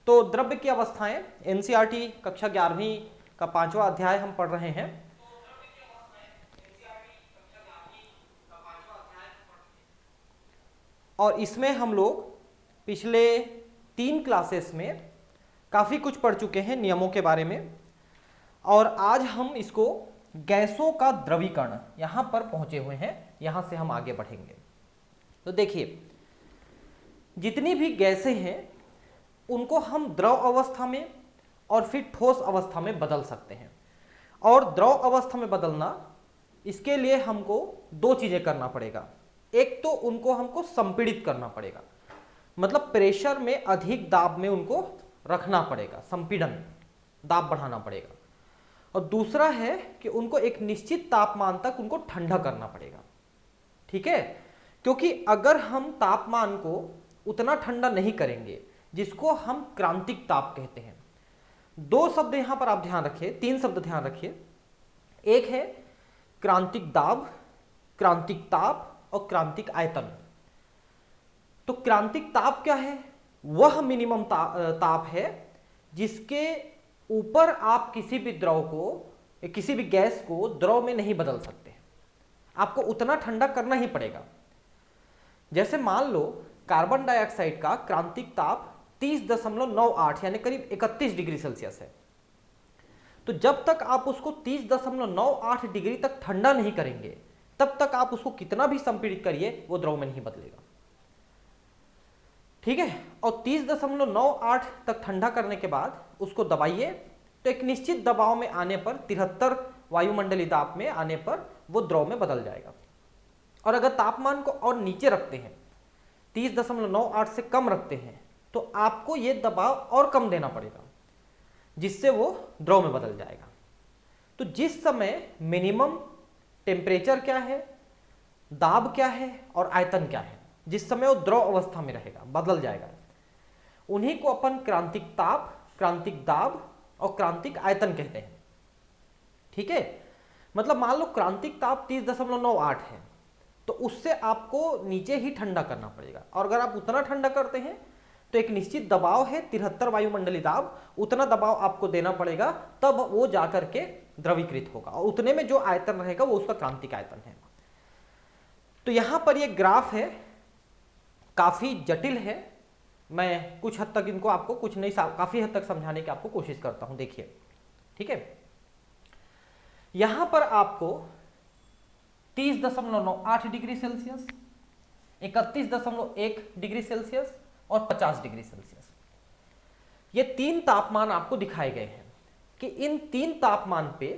तो द्रव्य की अवस्थाएं एनसीईआरटी कक्षा 11वीं का 5वां अध्याय हम पढ़ रहे हैं। और इसमें हम लोग पिछले 3 क्लासेस में काफ़ी कुछ पढ़ चुके हैं नियमों के बारे में, और आज हम इसको गैसों का द्रवीकरण यहाँ पर पहुँचे हुए हैं। यहाँ से हम आगे बढ़ेंगे। तो देखिए, जितनी भी गैसें हैं उनको हम द्रव अवस्था में और फिर ठोस अवस्था में बदल सकते हैं। और द्रव अवस्था में बदलना, इसके लिए हमको 2 चीज़ें करना पड़ेगा। एक तो उनको हमको संपीड़ित करना पड़ेगा, मतलब प्रेशर में अधिक दाब में उनको रखना पड़ेगा, संपीड़न, दाब बढ़ाना पड़ेगा। और दूसरा है कि उनको एक निश्चित तापमान तक उनको ठंडा करना पड़ेगा। ठीक है, क्योंकि अगर हम तापमान को उतना ठंडा नहीं करेंगे, जिसको हम क्रांतिक ताप कहते हैं। 2 शब्द यहां पर आप ध्यान रखिए, 3 शब्द ध्यान रखिए। एक है क्रांतिक दाब, क्रांतिक ताप और क्रांतिक आयतन। तो क्रांतिक ताप क्या है? वह मिनिमम ताप है जिसके ऊपर आप किसी भी द्रव को, किसी भी गैस को द्रव में नहीं बदल सकते। आपको उतना ठंडा करना ही पड़ेगा। जैसे मान लो कार्बन डाइऑक्साइड का क्रांतिक ताप 30.98 यानी करीब 31 डिग्री सेल्सियस है। तो जब तक आप उसको 30.98 डिग्री तक ठंडा नहीं करेंगे, तब तक आप उसको कितना भी संपीड़ित करिए, वो द्रव में नहीं बदलेगा। ठीक है, और 30.98 तक ठंडा करने के बाद उसको दबाइए, तो एक निश्चित दबाव में आने पर, 73 वायुमंडलीय दाब में आने पर वो द्रव में बदल जाएगा। और अगर तापमान को और नीचे रखते हैं, 30.98 से कम रखते हैं, तो आपको ये दबाव और कम देना पड़ेगा, जिससे वो द्रव में बदल जाएगा। तो जिस समय मिनिमम टेम्परेचर क्या है, दाब क्या है और आयतन क्या है, जिस समय वो द्रव अवस्था में रहेगा, बदल जाएगा, उन्हीं को अपन क्रांतिक ताप, क्रांतिक दाब और क्रांतिक आयतन कहते हैं। ठीक है, मतलब मान लो क्रांतिक ताप 30.98 है, तो उससे आपको नीचे ही ठंडा करना पड़ेगा। और अगर आप उतना ठंडा करते हैं तो एक निश्चित दबाव है 73 वायुमंडलीय दाब, उतना दबाव आपको देना पड़ेगा, तब वो जाकर के द्रवीकृत होगा। और उतने में जो आयतन रहेगा वो उसका क्रांतिक आयतन है। तो यहां पर ये ग्राफ है, काफी जटिल है। मैं कुछ हद तक इनको आपको कुछ नहीं, काफी हद तक समझाने की आपको कोशिश करता हूं। देखिए, ठीक है, यहां पर आपको 30.98 डिग्री सेल्सियस, 31.1 डिग्री सेल्सियस और 50 डिग्री सेल्सियस, ये 3 तापमान आपको दिखाए गए हैं कि इन 3 तापमान पे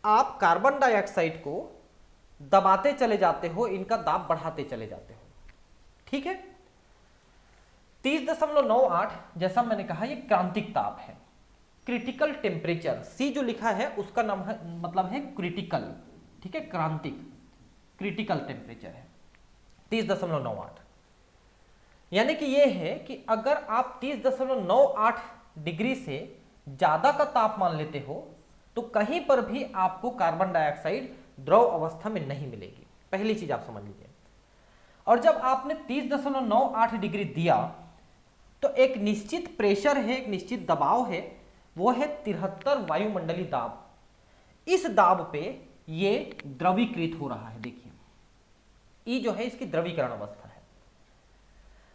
आप कार्बन डाइऑक्साइड को दबाते चले जाते हो, इनका दाब बढ़ाते चले जाते हो। ठीक है, 30.98 जैसा मैंने कहा, ये क्रांतिक ताप है। क्रिटिकल टेम्परेचर, सी जो लिखा है उसका नाम है, मतलब है क्रिटिकल। ठीक है, क्रांतिक, क्रिटिकल टेम्परेचर है 30.98। यानी कि यह है कि अगर आप 30.98 डिग्री से ज्यादा का तापमान लेते हो, तो कहीं पर भी आपको कार्बन डाइऑक्साइड द्रव अवस्था में नहीं मिलेगी। पहली चीज आप समझ लीजिए। और जब आपने 30.98 डिग्री दिया, तो एक निश्चित प्रेशर है, एक निश्चित दबाव है, वो है 73 वायुमंडलीय दाब। इस दाब पे ये द्रवीकृत हो रहा है। देखिए, ई जो है इसकी द्रवीकरण अवस्था है।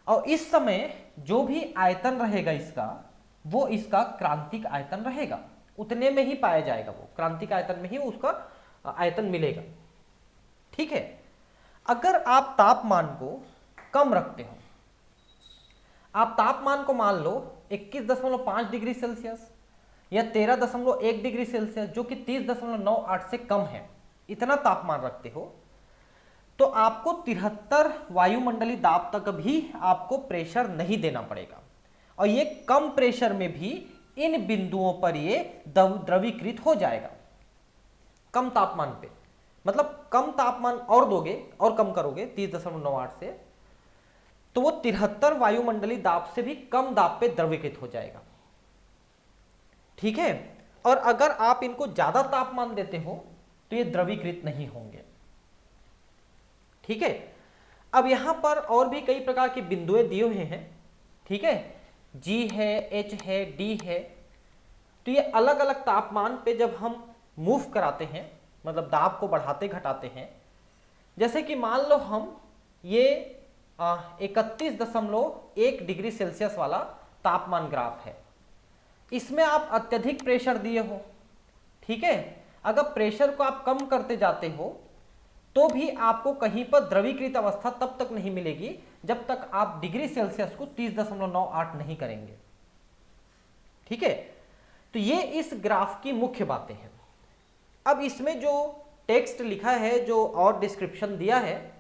और इस समय जो भी आयतन रहेगा इसका, वो इसका क्रांतिक आयतन रहेगा, उतने में ही पाया जाएगा, वो क्रांतिक आयतन में ही उसका आयतन मिलेगा। ठीक है, अगर आप तापमान को कम रखते हो, आप तापमान को मान लो 21.5 डिग्री सेल्सियस या 13.1 डिग्री सेल्सियस, जो कि 30.98 से कम है, इतना तापमान रखते हो, तो आपको 73 वायुमंडलीय दाब तक भी आपको प्रेशर नहीं देना पड़ेगा। और ये कम प्रेशर में भी इन बिंदुओं पर ये द्रवीकृत हो जाएगा। कम तापमान पे, मतलब कम तापमान और दोगे और कम करोगे 30.98 से, तो वो 73 वायुमंडलीय दाब से भी कम दाब पे द्रवीकृत हो जाएगा। ठीक है, और अगर आप इनको ज्यादा तापमान देते हो तो ये द्रवीकृत नहीं होंगे। ठीक है, अब यहां पर और भी कई प्रकार के बिंदुएं दिए हुए हैं। ठीक है, G है, H है, D है। तो ये अलग अलग तापमान पे जब हम मूव कराते हैं, मतलब दाब को बढ़ाते घटाते हैं, जैसे कि मान लो हम ये 31.1 डिग्री सेल्सियस वाला तापमान ग्राफ है, इसमें आप अत्यधिक प्रेशर दिए हो, ठीक है। अगर प्रेशर को आप कम करते जाते हो तो भी आपको कहीं पर द्रवीकृत अवस्था तब तक नहीं मिलेगी जब तक आप डिग्री सेल्सियस को 30.98 नहीं करेंगे, ठीक है। तो ये इस ग्राफ की मुख्य बातें हैं। अब इसमें जो टेक्स्ट लिखा है, जो और डिस्क्रिप्शन दिया है,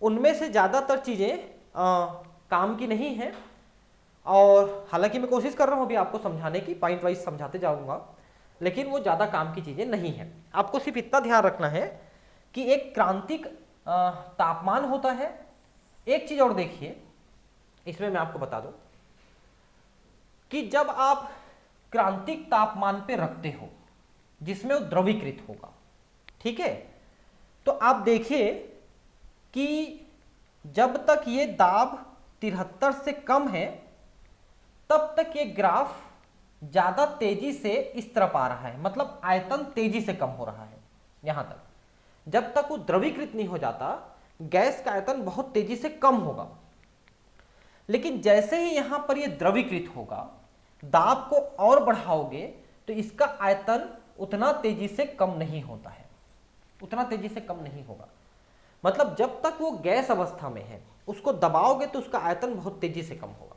उनमें से ज़्यादातर चीज़ें काम की नहीं है, और हालांकि मैं कोशिश कर रहा हूँ अभी आपको समझाने की, पॉइंट वाइज समझाते जाऊँगा, लेकिन वो ज़्यादा काम की चीज़ें नहीं है। आपको सिर्फ इतना ध्यान रखना है कि एक क्रांतिक तापमान होता है। एक चीज़ और देखिए, इसमें मैं आपको बता दूं कि जब आप क्रांतिक तापमान पे रखते हो जिसमें वो द्रवीकृत होगा, ठीक है, तो आप देखिए कि जब तक ये दाब 73 से कम है तब तक ये ग्राफ ज्यादा तेजी से इस तरफ आ रहा है, मतलब आयतन तेजी से कम हो रहा है यहां तक। जब तक वो द्रवीकृत नहीं हो जाता गैस का आयतन बहुत तेजी से कम होगा, लेकिन जैसे ही यहां पर ये द्रवीकृत होगा, दाब को और बढ़ाओगे तो इसका आयतन उतना तेजी से कम नहीं होता है, उतना तेजी से कम नहीं होगा। मतलब जब तक वो गैस अवस्था में है उसको दबाओगे तो उसका आयतन बहुत तेजी से कम होगा,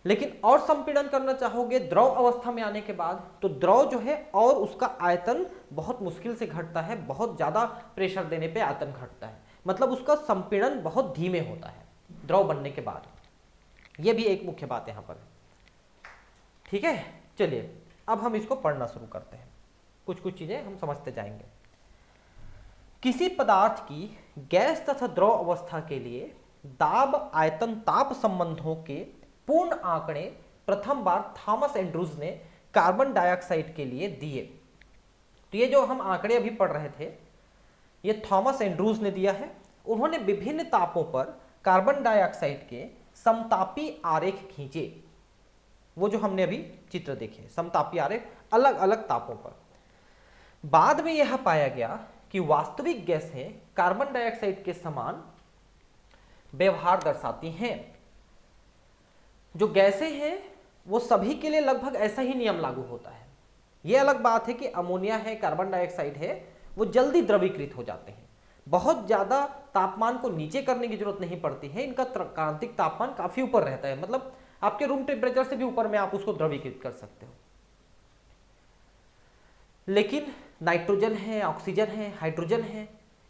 लेकिन और संपीड़न करना चाहोगे द्रव अवस्था में आने के बाद तो द्रव जो है और उसका आयतन बहुत मुश्किल से घटता है, बहुत ज्यादा प्रेशर देने पे आयतन घटता है, मतलब उसका संपीड़न बहुत धीमे होता है द्रव बनने के बाद। यह भी एक मुख्य बात यहां पर, ठीक है। चलिए अब हम इसको पढ़ना शुरू करते हैं, कुछ कुछ चीजें हम समझते जाएंगे। किसी पदार्थ की गैस तथा द्रव अवस्था के लिए दाब आयतन ताप संबंधों के पूर्ण आंकड़े प्रथम बार थॉमस एंड्रूज ने कार्बन डाइऑक्साइड के लिए दिए। तो ये जो हम आंकड़े अभी पढ़ रहे थे ये थॉमस एंड्रूज ने दिया है। उन्होंने विभिन्न तापों पर कार्बन डाइऑक्साइड के समतापी आरेख खींचे, वो जो हमने अभी चित्र देखे समतापी आरेख अलग अलग तापों पर। बाद में यह पाया गया कि वास्तविक गैसें कार्बन डाइऑक्साइड के समान व्यवहार दर्शाती हैं। जो गैसें हैं वो सभी के लिए लगभग ऐसा ही नियम लागू होता है। यह अलग बात है कि अमोनिया है, कार्बन डाइऑक्साइड है, वो जल्दी द्रवीकृत हो जाते हैं, बहुत ज्यादा तापमान को नीचे करने की जरूरत नहीं पड़ती है, इनका क्रांतिक तापमान काफी ऊपर रहता है, मतलब आपके रूम टेम्परेचर से भी ऊपर में आप उसको द्रवीकृत कर सकते हो। लेकिन नाइट्रोजन है, ऑक्सीजन है, हाइड्रोजन है,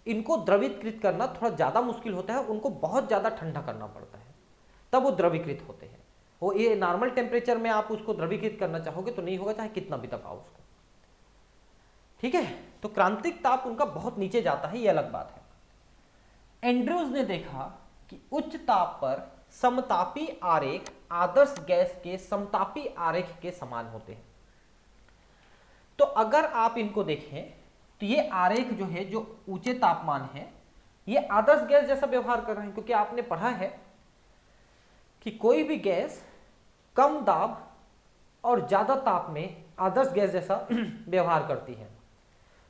इनको द्रवीकृत करना थोड़ा ज्यादा मुश्किल होता है, उनको बहुत ज्यादा ठंडा करना पड़ता है तब वो द्रवीकृत होते हैं। वो ये नॉर्मल टेम्परेचर में आप उसको द्रवीकृत करना चाहोगे तो नहीं होगा, चाहे कितना भी दबाओ उसको, ठीक है। तो क्रांतिक ताप उनका बहुत नीचे जाता है, ये अलग बात है। एंड्रूज ने देखा कि उच्च ताप पर समतापी आरेख आदर्श गैस के समतापी आरेख के समान होते हैं। तो अगर आप इनको देखें तो ये आरेख जो है, जो ऊंचे तापमान है, ये आदर्श गैस जैसा व्यवहार कर रहे हैं, क्योंकि आपने पढ़ा है कि कोई भी गैस कम दाब और ज्यादा ताप में आदर्श गैस जैसा व्यवहार करती है।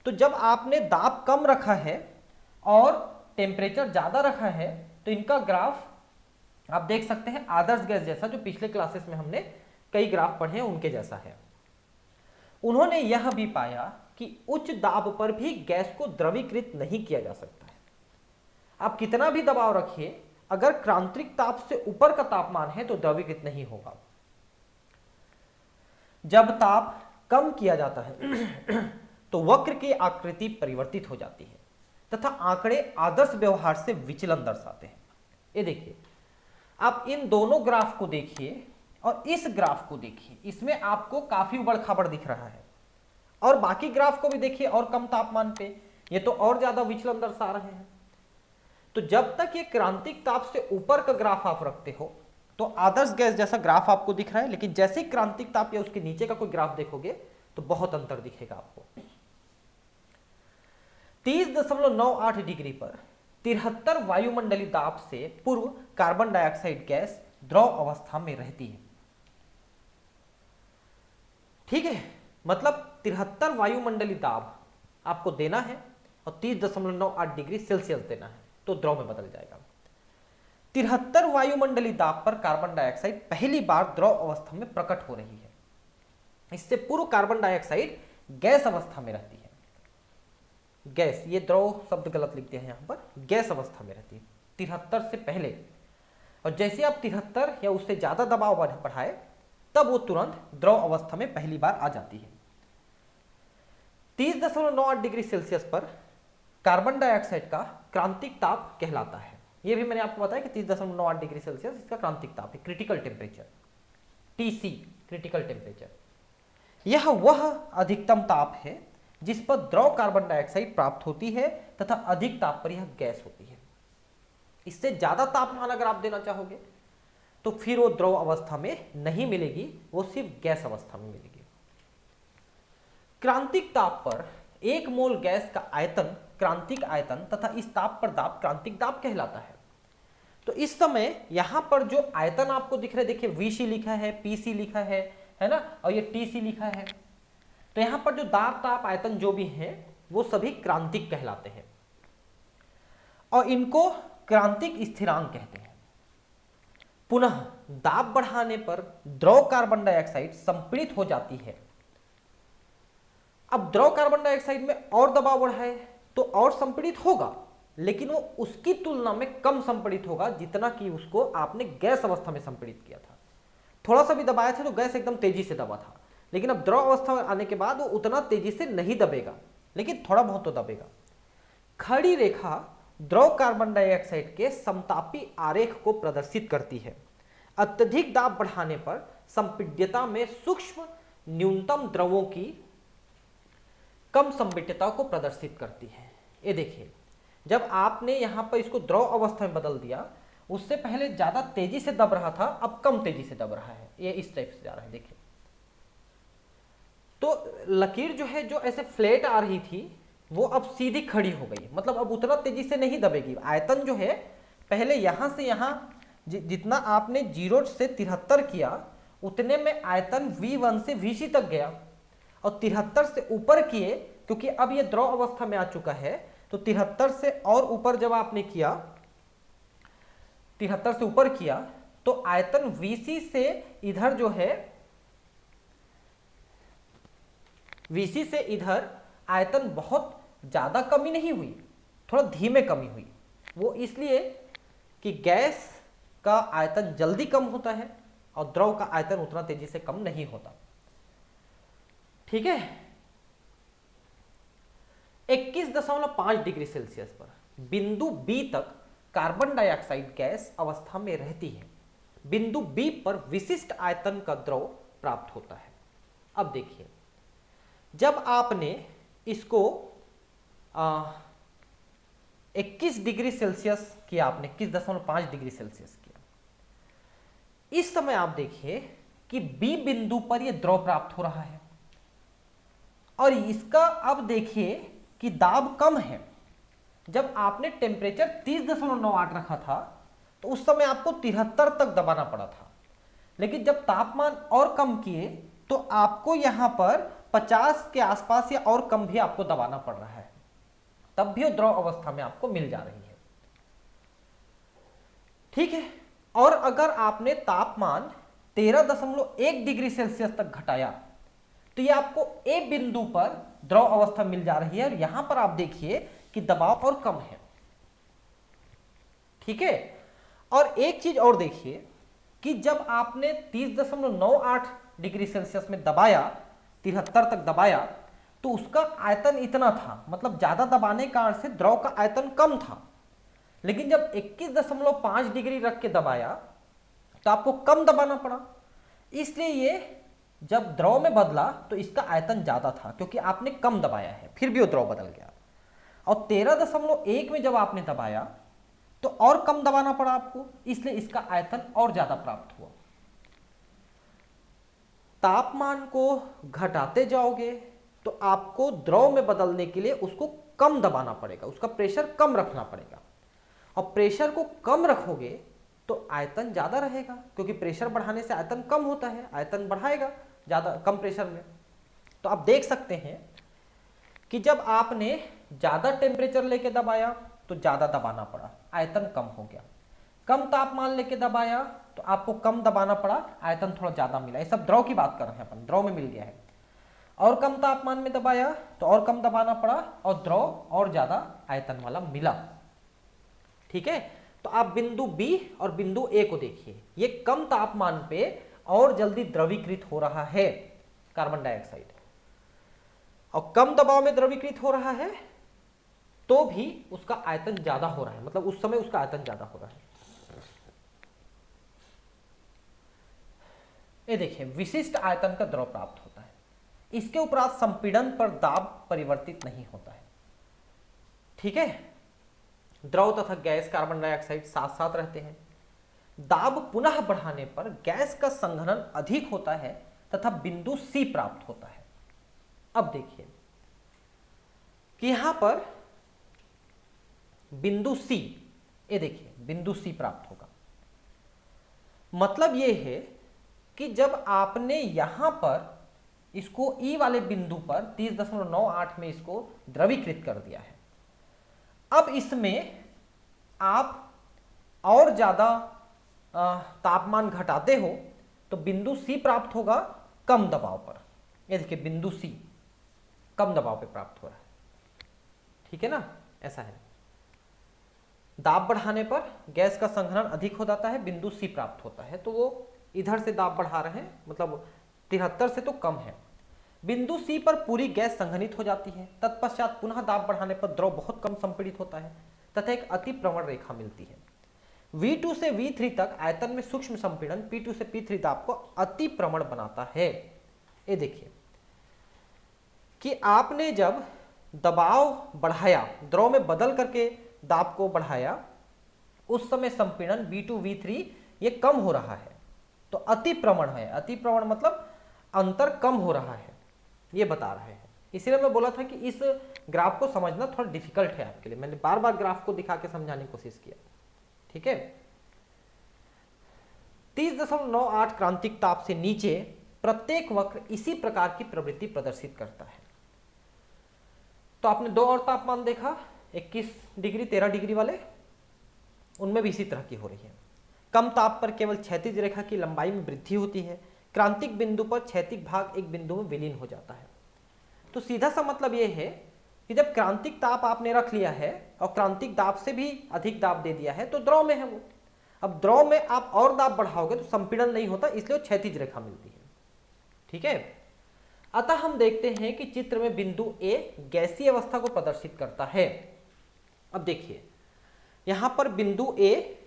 तो जब आपने दाब कम रखा है और टेम्परेचर ज्यादा रखा है तो इनका ग्राफ आप देख सकते हैं आदर्श गैस जैसा, जो पिछले क्लासेस में हमने कई ग्राफ पढ़े हैं उनके जैसा है। उन्होंने यह भी पाया कि उच्च दाब पर भी गैस को द्रवीकृत नहीं किया जा सकता है। आप कितना भी दबाव रखिए, अगर क्रांतिक ताप से ऊपर का तापमान है तो द्रवीकृत नहीं होगा। जब ताप कम किया जाता है तो वक्र की आकृति परिवर्तित हो जाती है तथा आंकड़े आदर्श व्यवहार से विचलन दर्शाते हैं। ये देखिए, आप इन दोनों ग्राफ को देखिए और इस ग्राफ को देखिए, इसमें आपको काफी उबड़ खाबड़ दिख रहा है, और बाकी ग्राफ को भी देखिए और कम तापमान पे ये तो और ज्यादा विचलन दर्शा रहे हैं। तो जब तक ये क्रांतिक ताप से ऊपर का ग्राफ आप रखते हो तो आदर्श गैस जैसा ग्राफ आपको दिख रहा है, लेकिन जैसे ही क्रांतिक ताप या उसके नीचे का कोई ग्राफ देखोगे तो बहुत अंतर दिखेगा आपको। 30.98 डिग्री पर 73 वायुमंडलीय दाब से पूर्व कार्बन डाइऑक्साइड गैस द्रव अवस्था में रहती है। ठीक है, मतलब 73 वायुमंडलीय दाब आपको देना है और 30.98 डिग्री सेल्सियस देना है तो द्रव में बदल जाएगा। 73 वायुमंडलीय दाब पर कार्बन डाइऑक्साइड पहली बार द्रव अवस्था में प्रकट हो रही है। इससे पूर्व कार्बन डाइऑक्साइड गैस अवस्था में रहती है। गैस, ये द्रव शब्द गलत लिखते हैं यहां पर, गैस अवस्था में रहती है 73 से पहले। और जैसे आप 73 या उससे ज्यादा दबाव बढ़ाए तब वो तुरंत द्रव अवस्था में पहली बार आ जाती है। 30.98 डिग्री सेल्सियस पर कार्बन डाइऑक्साइड का क्रांतिक ताप कहलाता है। ये भी मैंने आपको बताया कि 30.98 डिग्री सेल्सियस इसका क्रांतिक ताप है, critical temperature, TC, critical temperature. यह वह अधिकतम ताप है जिस पर द्रव कार्बन डाइऑक्साइड प्राप्त होती है तथा अधिक ताप पर यह गैस होती है। इससे ज्यादा तापमान अगर आप देना चाहोगे तो फिर वो द्रव अवस्था में नहीं मिलेगी, वो सिर्फ गैस अवस्था में मिलेगी। क्रांतिक ताप पर 1 मोल गैस का आयतन क्रांतिक आयतन तथा इस ताप पर दाब क्रांतिक दाब कहलाता है। तो इस समय यहां पर जो आयतन आपको दिख रहा है, देखिए वीसी लिखा है, पीसी लिखा है ना, और ये टीसी लिखा है। तो यहां पर जो दाब ताप आयतन जो भी है वो सभी क्रांतिक कहलाते हैं और इनको क्रांतिक स्थिरांक कहते हैं। पुनः दाब बढ़ाने पर द्रव कार्बन डाइऑक्साइड संपीड़ित हो जाती है। अब द्रव कार्बन डाइऑक्साइड में और दबाव बढ़ाए तो और संपीड़ित होगा, लेकिन वो उसकी तुलना में कम संपीड़ित होगा जितना कि उसको आपने गैस अवस्था में संपीड़ित किया था। थोड़ा सा भी दबाया था तो गैस एकदम तेजी से दबा था, लेकिन अब द्रव अवस्था में आने के बाद वो उतना तेजी से नहीं दबेगा, लेकिन थोड़ा बहुत तो दबेगा। खड़ी रेखा द्रव कार्बन डाइऑक्साइड के समतापी आरेख को प्रदर्शित करती है। अत्यधिक दाब बढ़ाने पर संपीड्यता में सूक्ष्म न्यूनतम द्रवों की कम संपीड्यता को प्रदर्शित करती है। ये देखिए, जब आपने यहां पर इसको द्रव अवस्था में बदल दिया, उससे पहले ज्यादा तेजी से दब रहा था, अब कम तेजी से दब रहा है, ये इस टाइप से जा रहा है। देखिए तो लकीर जो है, जो ऐसे फ्लैट आ रही थी वो अब सीधी खड़ी हो गई, मतलब अब उतना तेजी से नहीं दबेगी। आयतन जो है पहले यहां से यहां जितना आपने 0 से 73 किया उतने में आयतन V1 से Vc तक गया, और 73 से ऊपर किए क्योंकि अब ये द्रव अवस्था में आ चुका है, तो 73 से और ऊपर जब आपने किया, 73 से ऊपर किया तो आयतन Vc से इधर जो है, Vc से इधर आयतन बहुत ज्यादा कमी नहीं हुई, थोड़ा धीमे कमी हुई। वो इसलिए कि गैस का आयतन जल्दी कम होता है और द्रव का आयतन उतना तेजी से कम नहीं होता। ठीक है, 21.5 डिग्री सेल्सियस पर बिंदु बी तक कार्बन डाइऑक्साइड गैस अवस्था में रहती है। बिंदु बी पर विशिष्ट आयतन का द्रव प्राप्त होता है। अब देखिए, जब आपने इसको 21 डिग्री सेल्सियस किया, आपने 21.5 डिग्री सेल्सियस किया, इस समय आप देखिए कि बी बिंदु पर यह द्रव प्राप्त हो रहा है और इसका अब देखिए कि दाब कम है। जब आपने टेम्परेचर 30.98 रखा था तो उस समय आपको 73 तक दबाना पड़ा था, लेकिन जब तापमान और कम किए तो आपको यहां पर 50 के आसपास या और कम भी आपको दबाना पड़ रहा है, तब भी वो द्रव अवस्था में आपको मिल जा रही है। ठीक है, और अगर आपने तापमान 13.1 डिग्री सेल्सियस तक घटाया तो ये आपको ए बिंदु पर द्रव अवस्था मिल जा रही है और यहां पर आप देखिए कि दबाव और कम है। ठीक है, और एक चीज और देखिए कि जब आपने 30.98 डिग्री सेल्सियस में दबाया, 73 तक दबाया, तो उसका आयतन इतना था, मतलब ज्यादा दबाने का अर्थ से द्रव का आयतन कम था। लेकिन जब 21.5 डिग्री रख के दबाया तो आपको कम दबाना पड़ा, इसलिए ये जब द्रव में बदला तो इसका आयतन ज्यादा था क्योंकि आपने कम दबाया है, फिर भी वो द्रव बदल गया। और 13.1 में जब आपने दबाया तो और कम दबाना पड़ा आपको, इसलिए इसका आयतन और ज्यादा प्राप्त हुआ। तापमान को घटाते जाओगे तो आपको द्रव में बदलने के लिए उसको कम दबाना पड़ेगा, उसका प्रेशर कम रखना पड़ेगा, और प्रेशर को कम रखोगे तो आयतन ज्यादा रहेगा, क्योंकि प्रेशर बढ़ाने से आयतन कम होता है, आयतन बढ़ाएगा ज्यादा कम प्रेशर में। तो आप देख सकते हैं कि जब आपने ज़्यादा टेम्परेचर लेके दबाया तो ज़्यादा दबाना पड़ा, आयतन कम हो गया। कम तापमान लेके दबाया तो आपको कम दबाना पड़ा, आयतन थोड़ा ज़्यादा मिला। ये सब द्रव की बात कर रहे हैं अपन, द्रव में मिल गया है। और कम तापमान में दबाया तो और कम दबाना पड़ा और द्रव और ज़्यादा आयतन वाला मिला। ठीक है, तो आप बिंदु बी और बिंदु ए को देखिए, ये कम तापमान पे और जल्दी द्रवीकृत हो रहा है कार्बन डाइऑक्साइड, और कम दबाव में द्रवीकृत हो रहा है तो भी उसका आयतन ज्यादा हो रहा है, मतलब उस समय उसका आयतन ज्यादा हो रहा है। ये देखिए, विशिष्ट आयतन का द्रव प्राप्त होता है। इसके उपरांत संपीड़न पर दाब परिवर्तित नहीं होता है। ठीक है, द्रव तथा गैस कार्बन डाइऑक्साइड साथ साथ रहते हैं। दाब पुनः बढ़ाने पर गैस का संघनन अधिक होता है तथा बिंदु सी प्राप्त होता है। अब देखिए कि यहां पर बिंदु सी, ये देखिए बिंदु सी प्राप्त होगा। मतलब ये है कि जब आपने यहां पर इसको ई वाले बिंदु पर 30.98 में इसको द्रवीकृत कर दिया है, अब इसमें आप और ज्यादा तापमान घटाते हो तो बिंदु सी प्राप्त होगा कम दबाव पर। ये देखिए बिंदु सी कम दबाव पे प्राप्त हो रहा है। ठीक है ना, ऐसा है। दाब बढ़ाने पर गैस का संघनन अधिक हो जाता है, बिंदु सी प्राप्त होता है, तो वो इधर से दाब बढ़ा रहे हैं, मतलब 73 से तो कम है। बिंदु सी पर पूरी गैस संघनित हो जाती है। तत्पश्चात पुनः दाब बढ़ाने पर द्रव बहुत कम संपीड़ित होता है तथा एक अति प्रवण रेखा मिलती है। V2 से V3 तक आयतन में सूक्ष्म संपीड़न P2 से P3 दाब को अति प्रवण बनाता है। ये देखिए कि आपने जब दबाव बढ़ाया, द्रव में बदल करके दाब को बढ़ाया, उस समय संपीड़न V2 V3 ये कम हो रहा है, तो अति प्रवण है। अति प्रवण मतलब अंतर कम हो रहा है, ये बता रहे हैं। इसलिए मैं बोला था कि इस ग्राफ को समझना थोड़ा डिफिकल्ट है आपके लिए, मैंने बार बार ग्राफ को दिखा के समझाने की कोशिश किया। ठीक है, 30.98 क्रांतिक ताप से नीचे प्रत्येक वक्र इसी प्रकार की प्रवृत्ति प्रदर्शित करता है। तो आपने दो और तापमान देखा, 21 डिग्री 13 डिग्री वाले, उनमें भी इसी तरह की हो रही है। कम ताप पर केवल क्षैतिज रेखा की लंबाई में वृद्धि होती है। क्रांतिक बिंदु पर क्षैतिज भाग एक बिंदु में विलीन हो जाता है। तो सीधा सा मतलब यह है कि जब क्रांतिक ताप आपने रख लिया है और क्रांतिक दाब से भी अधिक दाब दे दिया है तो द्रव में है वो। अब द्रव में आप और दाब बढ़ाओगे तो संपीड़न नहीं होता, इसलिए क्षैतिज रेखा मिलती है। ठीक है, अतः हम देखते हैं कि चित्र में बिंदु ए गैसीय अवस्था को प्रदर्शित करता है। अब देखिए यहां पर बिंदु ए,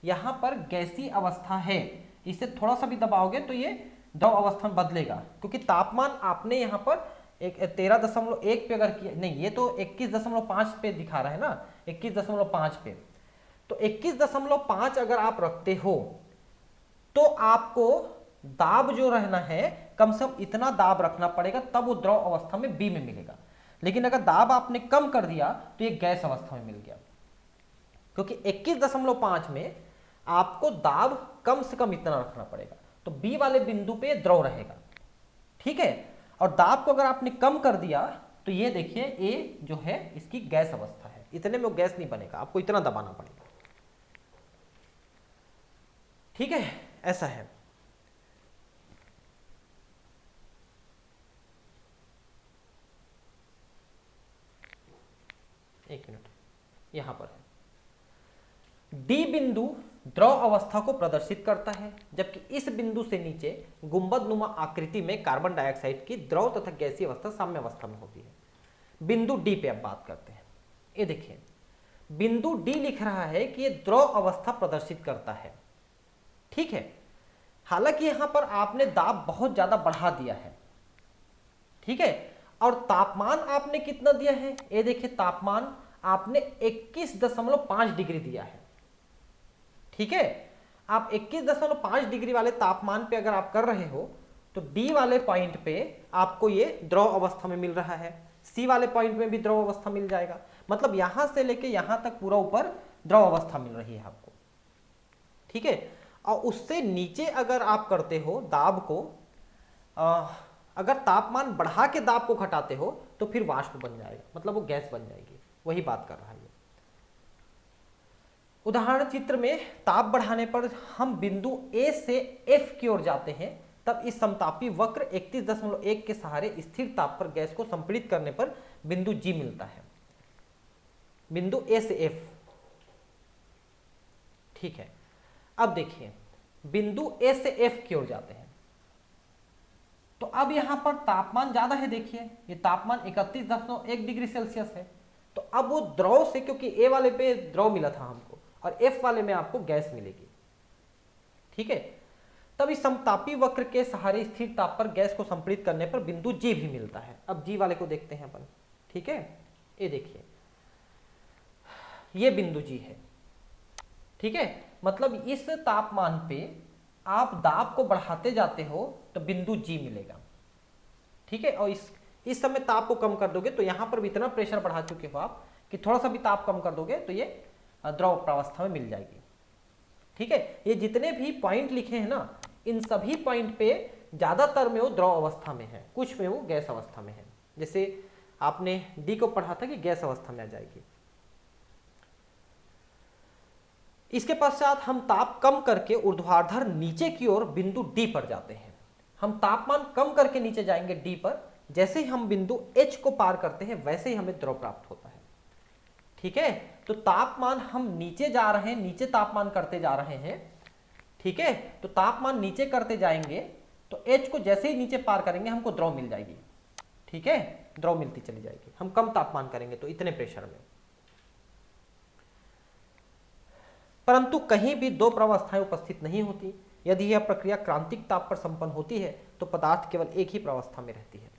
यहां पर गैसीय अवस्था है, इसे थोड़ा सा भी दबाओगे तो ये द्रव अवस्था में बदलेगा, क्योंकि तापमान आपने यहां पर 13.1 पे अगर किया, नहीं ये तो 21.5 पे दिखा रहा है ना, 21.5 पे, तो 21.5 अगर आप रखते हो तो आपको दाब जो रहना है कम से कम इतना दाब रखना पड़ेगा, तब वो द्रव अवस्था में बी में मिलेगा। लेकिन अगर दाब आपने कम कर दिया तो ये गैस अवस्था में मिल गया, क्योंकि 21.5 में आपको दाब कम से कम इतना रखना पड़ेगा, तो बी वाले बिंदु पे द्रव रहेगा। ठीक है, और दाब को अगर आपने कम कर दिया तो ये देखिए ए जो है इसकी गैस अवस्था है, इतने में वो गैस नहीं बनेगा, आपको इतना दबाना पड़ेगा। ठीक है, ऐसा है। एक मिनट, यहां पर है डी बिंदु द्रव अवस्था को प्रदर्शित करता है, जबकि इस बिंदु से नीचे गुंबदनुमा आकृति में कार्बन डाइऑक्साइड की द्रव तथा गैसीय अवस्था साम्य अवस्था में होती है। बिंदु डी पे अब बात करते हैं। ये देखिए बिंदु डी लिख रहा है कि ये द्रव अवस्था प्रदर्शित करता है। ठीक है, हालांकि यहां पर आपने दाब बहुत ज्यादा बढ़ा दिया है। ठीक है, और तापमान आपने कितना दिया है, ये देखिए तापमान आपने 21.5 डिग्री दिया है। ठीक है, आप 21.5 डिग्री वाले तापमान पे अगर आप कर रहे हो तो डी वाले पॉइंट पे आपको ये द्रव अवस्था में मिल रहा है, सी वाले पॉइंट में भी द्रव अवस्था मिल जाएगा, मतलब यहां से लेके यहां तक पूरा ऊपर द्रव अवस्था मिल रही है आपको। ठीक है, और उससे नीचे अगर आप करते हो दाब को अगर तापमान बढ़ा के दाब को घटाते हो तो फिर वाष्प बन जाएगा, मतलब वो गैस बन जाएगी। वही बात कर रहा है ये। उदाहरण चित्र में ताप बढ़ाने पर हम बिंदु A से F की ओर जाते हैं, तब इस समतापी वक्र 31.1 के सहारे स्थिर ताप पर गैस को संपीड़ित करने पर बिंदु G मिलता है। बिंदु A से F, ठीक है। अब देखिए बिंदु A से F की ओर जाते हैं, तो अब यहां पर तापमान ज्यादा है। देखिए ये तापमान 31.1 डिग्री सेल्सियस है। तो अब वो द्रव से, क्योंकि ए वाले पे द्रव मिला था हमको और एफ वाले में आपको गैस मिलेगी, ठीक है। तब इस समतापी वक्र के सहारे स्थिर ताप पर गैस को संपीड़ित करने पर बिंदु जी भी मिलता है। अब जी वाले को देखते हैं अपन, ठीक है। ये देखिए ये बिंदु जी है, ठीक है। मतलब इस तापमान पे आप दाब को बढ़ाते जाते हो तो बिंदु जी मिलेगा, ठीक है। और इस समय ताप को कम कर दोगे तो यहां पर भी इतना प्रेशर बढ़ा चुके हो आप कि थोड़ा सा भी ताप कम कर दोगे तो ये द्रव प्रावस्था में मिल जाएगी, ठीक है। ये जितने भी पॉइंट लिखे हैं ना, इन सभी पॉइंट पे ज्यादातर में वो द्रव अवस्था में है, कुछ में वो गैस अवस्था में है। जैसे आपने डी को पढ़ा था कि गैस अवस्था में आ जाएगी। इसके पश्चात हम ताप कम करके ऊर्ध्वाधर नीचे की ओर बिंदु डी पर जाते हैं। हम तापमान कम करके नीचे जाएंगे डी पर, जैसे ही हम बिंदु एच को पार करते हैं वैसे ही हमें द्रव प्राप्त होता है, ठीक है। तो तापमान हम नीचे जा रहे हैं, नीचे तापमान करते जा रहे हैं, ठीक है। तो तापमान नीचे करते जाएंगे तो एच को जैसे ही नीचे पार करेंगे हमको द्रव मिल जाएगी, ठीक है। द्रव मिलती चली जाएगी। हम कम तापमान करेंगे तो इतने प्रेशर में। परंतु कहीं भी दो प्रवस्थाएं उपस्थित नहीं होती। यदि यह प्रक्रिया क्रांतिक ताप पर संपन्न होती है तो पदार्थ केवल एक ही प्रवस्था में रहती है।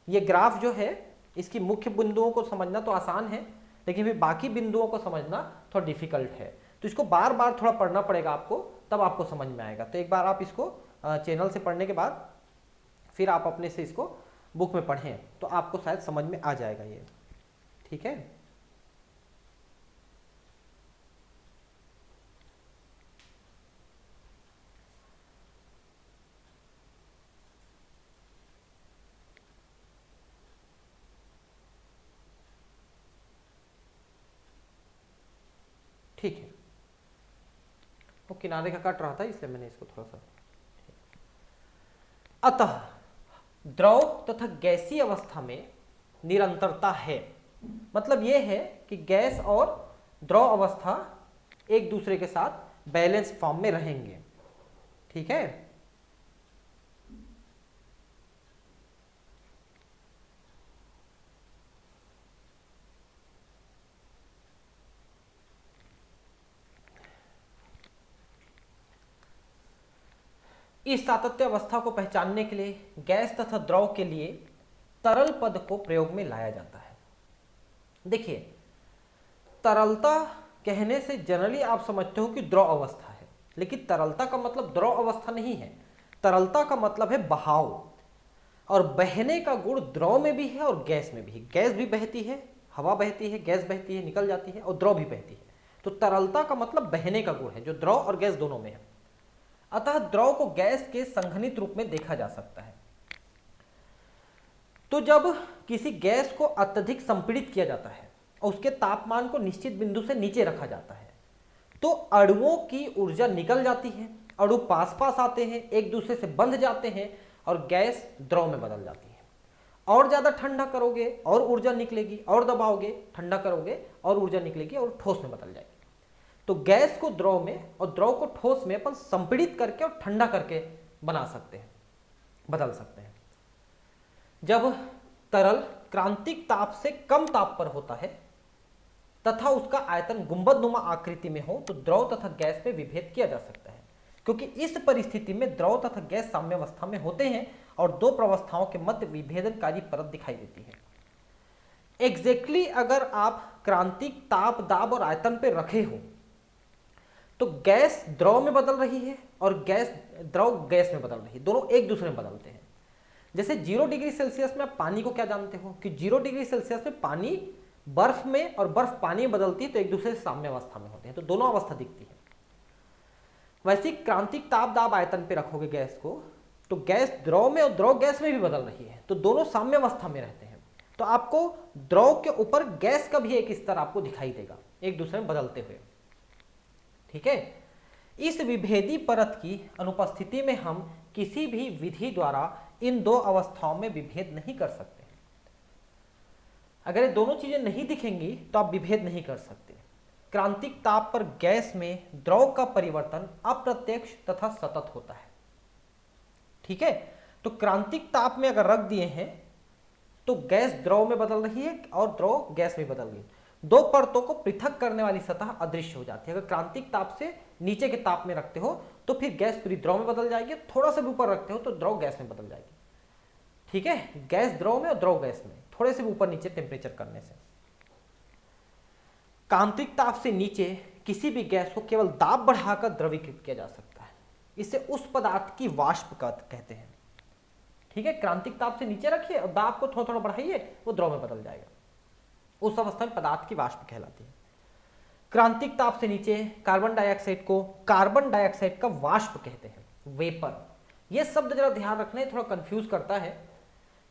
यह ग्राफ जो है, इसकी मुख्य बिंदुओं को समझना तो आसान है, लेकिन फिर बाकी बिंदुओं को समझना थोड़ा डिफिकल्ट है। तो इसको बार बार थोड़ा पढ़ना पड़ेगा आपको, तब आपको समझ में आएगा। तो एक बार आप इसको चैनल से पढ़ने के बाद फिर आप अपने से इसको बुक में पढ़ें तो आपको शायद समझ में आ जाएगा ये, ठीक है। ठीक है, वो किनारे का कट रहा था इसलिए मैंने इसको थोड़ा सा। अतः द्रव तथा गैसीय अवस्था में निरंतरता है। मतलब यह है कि गैस और द्रव अवस्था एक दूसरे के साथ बैलेंस फॉर्म में रहेंगे, ठीक है। इस सातत्य अवस्था को पहचानने के लिए गैस तथा द्रव के लिए तरल पद को प्रयोग में लाया जाता है। देखिए तरलता कहने से जनरली आप समझते हो कि द्रव अवस्था है, लेकिन तरलता का मतलब द्रव अवस्था नहीं है। तरलता का मतलब है बहाव, और बहने का गुण द्रव में भी है और गैस में भी है। गैस भी बहती है, हवा बहती है, गैस बहती है, निकल जाती है, और द्रव भी बहती है। तो तरलता का मतलब बहने का गुण है, जो द्रव और गैस दोनों में है। अतः द्रव को गैस के संघनित रूप में देखा जा सकता है। तो जब किसी गैस को अत्यधिक संपीड़ित किया जाता है और उसके तापमान को निश्चित बिंदु से नीचे रखा जाता है तो अणुओं की ऊर्जा निकल जाती है, अणु पास पास आते हैं, एक दूसरे से बंध जाते हैं और गैस द्रव में बदल जाती है। और ज्यादा ठंडा करोगे और ऊर्जा निकलेगी, और दबाओगे ठंडा करोगे और ऊर्जा निकलेगी और ठोस में बदल जाएगी। तो गैस को द्रव में और द्रव को ठोस में अपन संपीड़ित करके और ठंडा करके बना सकते हैं, बदल सकते हैं। जब तरल क्रांतिक ताप से कम ताप पर होता है तथा उसका आयतन गुंबदनुमा आकृति में हो तो द्रव तथा गैस में विभेद किया जा सकता है, क्योंकि इस परिस्थिति में द्रव तथा गैस साम्यावस्था में होते हैं और दो प्रवस्थाओं के मध्य विभेदनकारी परत दिखाई देती है। एग्जैक्टली अगर आप क्रांतिक ताप, दाब और आयतन पे रखे हो तो गैस द्रव में बदल रही है और द्रव गैस में बदल रही है, दोनों एक दूसरे में बदलते हैं। जैसे 0 डिग्री सेल्सियस में आप पानी को क्या जानते हो कि 0 डिग्री सेल्सियस में पानी बर्फ में और बर्फ पानी में बदलती है तो एक दूसरे से साम्य अवस्था में होते हैं, तो दोनों अवस्था दिखती है। वैसे क्रांतिक ताप, दाब, आयतन पे रखोगे गैस को तो गैस द्रव में और द्रव गैस में भी बदल रही है, तो दोनों साम्य अवस्था में रहते हैं। तो आपको द्रव के ऊपर गैस का भी एक स्तर आपको दिखाई देगा एक दूसरे में बदलते हुए। ठीक है, इस विभेदी परत की अनुपस्थिति में हम किसी भी विधि द्वारा इन दो अवस्थाओं में विभेद नहीं कर सकते। अगर ये दोनों चीजें नहीं दिखेंगी तो आप विभेद नहीं कर सकते। क्रांतिक ताप पर गैस में द्रव का परिवर्तन अप्रत्यक्ष तथा सतत होता है। ठीक है, तो क्रांतिक ताप में अगर रख दिए हैं तो गैस द्रव में बदल रही है और द्रव गैस में बदल गई। दो परतों को पृथक करने वाली सतह अदृश्य हो जाती है। अगर क्रांतिक ताप से नीचे के ताप में रखते हो तो फिर गैस पूरी द्रव में बदल जाएगी, थोड़ा सा भी ऊपर रखते हो तो द्रव गैस में बदल जाएगी। ठीक है, गैस द्रव में और द्रव गैस में थोड़े से भी ऊपर नीचे टेम्परेचर करने से। क्रांतिक ताप से नीचे किसी भी गैस को केवल दाब बढ़ाकर द्रवीकृत किया जा सकता है। इसे उस पदार्थ की वाष्प कहते हैं। ठीक है, क्रांतिक ताप से नीचे रखिए और दाब को थोड़ा थोड़ा बढ़ाइए, वो द्रव में बदल जाएगा। उस अवस्था में पदार्थ की वाष्प कहलाती है। क्रांतिक ताप से नीचे कार्बन डाइऑक्साइड को कार्बन डाइऑक्साइड का वाष्प कहते हैं, वेपर। यह शब्द जरा ध्यान रखना है, थोड़ा कंफ्यूज करता है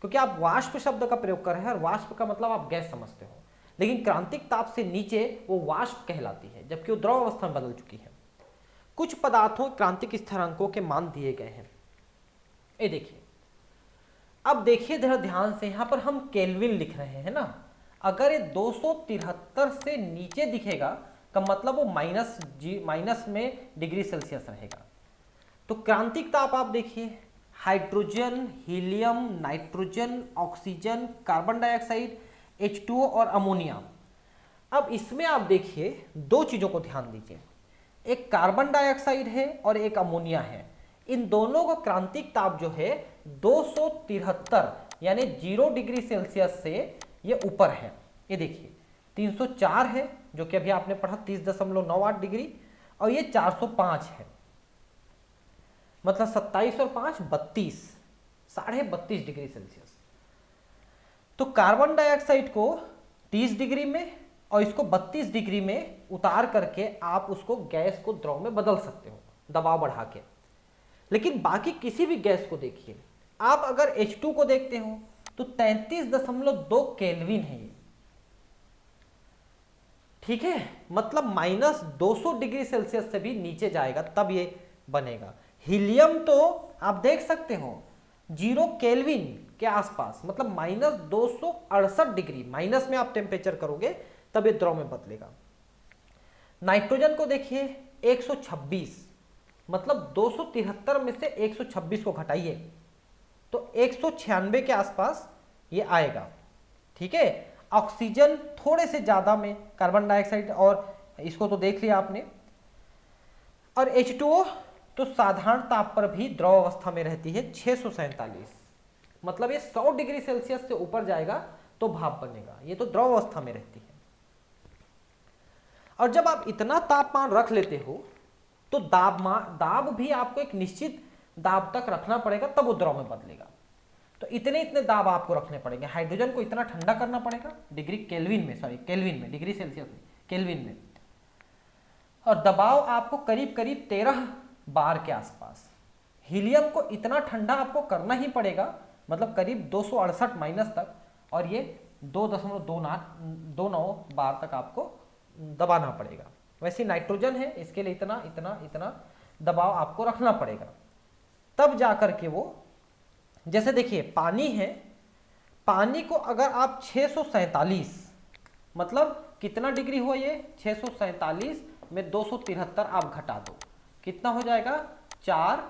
क्योंकि आप वाष्प शब्द का प्रयोग कर रहे हैं और वाष्प का मतलब आप गैस समझते हो, लेकिन क्रांतिक ताप से नीचे वो वाष्प कहलाती है जबकि वो द्रव अवस्था में बदल चुकी है। कुछ पदार्थों क्रांतिक स्थिरांकों के मान दिए गए हैं। ये देखिए, अब देखिए जरा ध्यान से, यहां पर हम केल्विन लिख रहे हैं ना। अगर ये 273 से नीचे दिखेगा का मतलब वो माइनस में डिग्री सेल्सियस रहेगा। तो क्रांतिक ताप आप देखिए, hydrogen, helium, nitrogen, oxygen, carbon dioxide, H2O और अमोनिया। अब इसमें आप देखिए दो चीजों को ध्यान दीजिए, एक कार्बन डाइऑक्साइड है और एक अमोनिया है। इन दोनों का क्रांतिक ताप जो है 273 यानी 0 डिग्री सेल्सियस से ये ऊपर है। ये देखिए 304 है जो कि अभी आपने पढ़ा 30.98 डिग्री, और ये 405 है, मतलब 27 और 5 32, 32.5 डिग्री सेल्सियस। तो कार्बन डाइऑक्साइड को 30 डिग्री में और इसको 32 डिग्री में उतार करके आप उसको गैस को द्रव में बदल सकते हो दबाव बढ़ा के। लेकिन बाकी किसी भी गैस को देखिए, आप अगर H2 को देखते हो तो 33.2 केल्विन है ये। ठीक है, मतलब -200 डिग्री सेल्सियस से भी नीचे जाएगा तब ये बनेगा। हीलियम तो आप देख सकते हो 0 केल्विन के आसपास, मतलब -268 डिग्री माइनस में आप टेम्परेचर करोगे तब ये द्रव में बदलेगा। नाइट्रोजन को देखिए 126, मतलब 273 में से 126 को घटाइए तो 196 के आसपास ये आएगा। ठीक है, ऑक्सीजन थोड़े से ज्यादा में, कार्बन डाइऑक्साइड और इसको तो देख लिया आपने, और H2O तो साधारण ताप पर भी द्रव अवस्था में रहती है 647, मतलब ये 100 डिग्री सेल्सियस से ऊपर जाएगा तो भाप बनेगा, ये तो द्रव अवस्था में रहती है। और जब आप इतना तापमान रख लेते हो तो दाब भी आपको एक निश्चित दाब तक रखना पड़ेगा तब वो द्रव में बदलेगा। तो इतने दाब आपको रखने पड़ेंगे। हाइड्रोजन को इतना ठंडा करना पड़ेगा केल्विन में, डिग्री सेल्सियस में, केल्विन में, और दबाव आपको करीब करीब 13 बार के आसपास। हीलियम को इतना ठंडा आपको करना ही पड़ेगा, मतलब करीब 268 माइनस तक, और ये 2.29 बार तक आपको दबाना पड़ेगा। वैसे नाइट्रोजन है, इसके लिए इतना इतना इतना दबाव आपको रखना पड़ेगा तब जाकर के वो, जैसे देखिए पानी है, पानी को अगर आप 647, मतलब कितना डिग्री हुआ ये, 647 में 273 आप घटा दो, कितना हो जाएगा 4,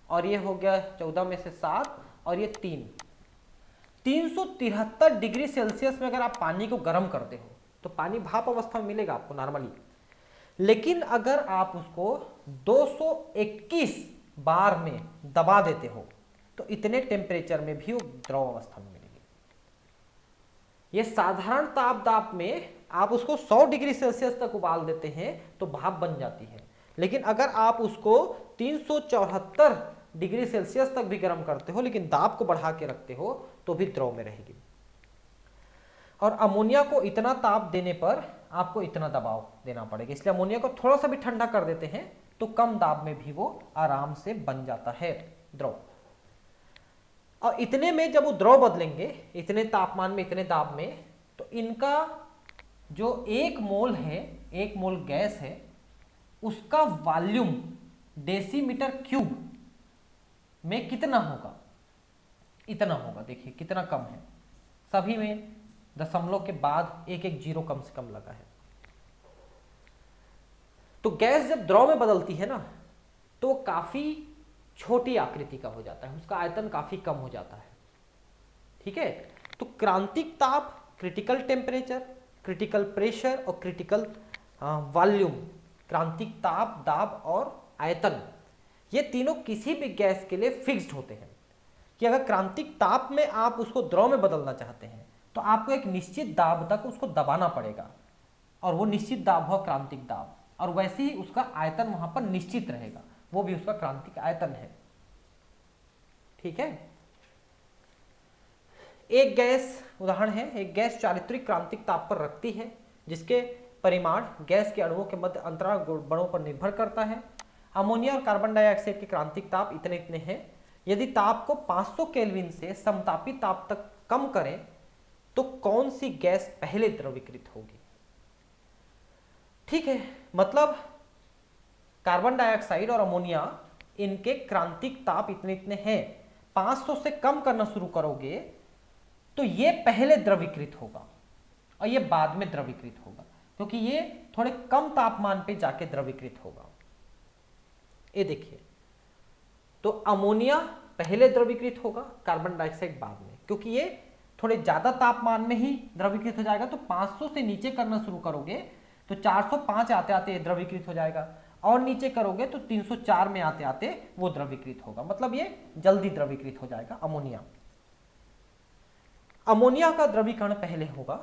और ये हो गया 14 में से 7, और ये 373 डिग्री सेल्सियस में अगर आप पानी को गर्म करते हो तो पानी भाप अवस्था में मिलेगा आपको नॉर्मली। लेकिन अगर आप उसको 221 बार में दबा देते हो तो इतने टेम्परेचर में भी वो द्रव अवस्था में मिलेगी। ये साधारण दाब में आप उसको 100 डिग्री सेल्सियस तक उबाल देते हैं तो भाप बन जाती है, लेकिन अगर आप उसको 374 डिग्री सेल्सियस तक भी गर्म करते हो लेकिन दाब को बढ़ा के रखते हो तो भी द्रव में रहेगी। और अमोनिया को इतना ताप देने पर आपको इतना दबाव देना पड़ेगा, इसलिए अमोनिया को थोड़ा सा भी ठंडा कर देते हैं तो कम दाब में भी वो आराम से बन जाता है द्रव। और इतने में जब वो द्रव बदलेंगे, इतने तापमान में, इतने दाब में, तो इनका जो 1 मोल है, 1 मोल गैस है, उसका वॉल्यूम डेसीमीटर क्यूब में कितना होगा? इतना होगा। देखिए कितना कम है, सभी में दशमलव के बाद एक एक जीरो कम से कम लगा है। तो गैस जब द्रव में बदलती है ना, तो काफी छोटी आकृति का हो जाता है, उसका आयतन काफी कम हो जाता है। ठीक है, तो क्रांतिक ताप, क्रिटिकल टेम्परेचर, क्रिटिकल प्रेशर और क्रिटिकल वॉल्यूम, क्रांतिक ताप, दाब और आयतन, ये तीनों किसी भी गैस के लिए फिक्स्ड होते हैं कि अगर क्रांतिक ताप में आप उसको द्रव में बदलना चाहते हैं तो आपको एक निश्चित दाब तक उसको दबाना पड़ेगा, और वो निश्चित दाब हुआ क्रांतिक दाब, और वैसे ही उसका आयतन वहां पर निश्चित रहेगा, वो भी उसका क्रांतिक आयतन है। ठीक है, एक गैस उदाहरण है, एक गैस चारित्रिक क्रांतिक ताप पर रखती है, जिसके परिमाण गैस के अणुओं के मध्य अंतराल गुणों पर निर्भर करता है। अमोनिया और कार्बन डाइऑक्साइड के क्रांतिक ताप इतने इतने हैं। यदि ताप को 500 केल्विन से समतापी ताप तक कम करें तो कौन सी गैस पहले द्रवीकृत होगी? ठीक है, मतलब कार्बन डाइऑक्साइड और अमोनिया, इनके क्रांतिक ताप इतने इतने हैं, 500 से कम करना शुरू करोगे तो ये पहले द्रवीकृत होगा और ये बाद में द्रवीकृत होगा, क्योंकि ये थोड़े कम तापमान पे जाके द्रवीकृत होगा। ये देखिए, तो अमोनिया पहले द्रवीकृत होगा, कार्बन डाइऑक्साइड बाद में, क्योंकि ये थोड़े ज्यादा तापमान में ही द्रवीकृत हो जाएगा। तो 500 से नीचे करना शुरू करोगे तो 405 आते आते द्रवीकृत हो जाएगा, और नीचे करोगे तो 304 में आते आते वो द्रवीकृत होगा, मतलब ये जल्दी द्रवीकृत हो जाएगा अमोनिया। अमोनिया का द्रवीकरण पहले होगा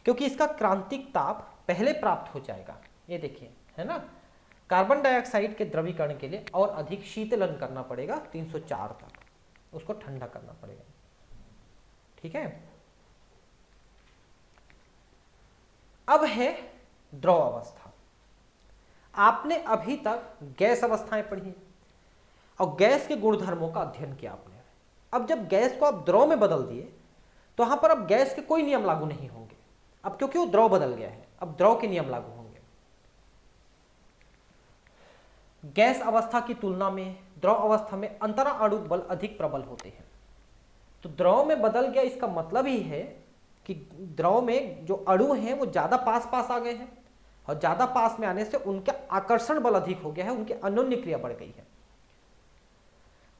क्योंकि इसका क्रांतिक ताप पहले प्राप्त हो जाएगा। ये देखिए, है ना, कार्बन डाइऑक्साइड के द्रवीकरण के लिए और अधिक शीतलन करना पड़ेगा, 304 तक उसको ठंडा करना पड़ेगा। ठीक है, अब है द्रव अवस्था। आपने अभी तक गैस अवस्थाएं पढ़ी और गैस के गुणधर्मों का अध्ययन किया आपने। अब जब गैस को आप द्रव में बदल दिए तो वहां पर अब गैस के कोई नियम लागू नहीं होंगे, अब क्योंकि वो द्रव बदल गया है, अब द्रव के नियम लागू होंगे। गैस अवस्था की तुलना में द्रव अवस्था में अंतरा अणु बल अधिक प्रबल होते हैं। तो द्रव में बदल गया, इसका मतलब ही है कि द्रव में जो अणु हैं वो ज्यादा पास पास आ गए हैं, और ज्यादा पास में आने से उनका आकर्षण बल अधिक हो गया है, उनकी अन्योन्य क्रिया बढ़ गई है।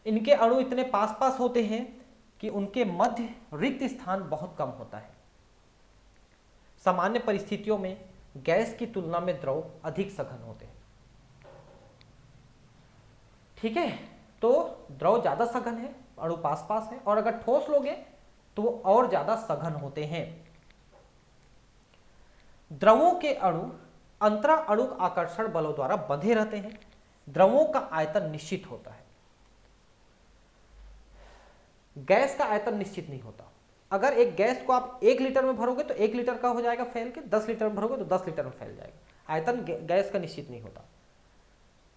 इनके अणु इतने पास पास होते हैं कि उनके मध्य रिक्त स्थान बहुत कम होता है। सामान्य परिस्थितियों में गैस की तुलना में द्रव अधिक सघन होते हैं। ठीक है, तो द्रव ज्यादा सघन है, अणु पास पास है, और अगर ठोस लोगे तो वो और ज्यादा सघन होते हैं। द्रवों के अणु अंतरा अणु आकर्षण बलों द्वारा बंधे रहते हैं। द्रवों का आयतन निश्चित होता है, गैस का आयतन निश्चित नहीं होता। अगर एक गैस को आप 1 लीटर में भरोगे तो 1 लीटर का हो जाएगा फैल के, 10 लीटर में भरोगे तो 10 लीटर में फैल जाएगा। आयतन गैस का निश्चित नहीं होता,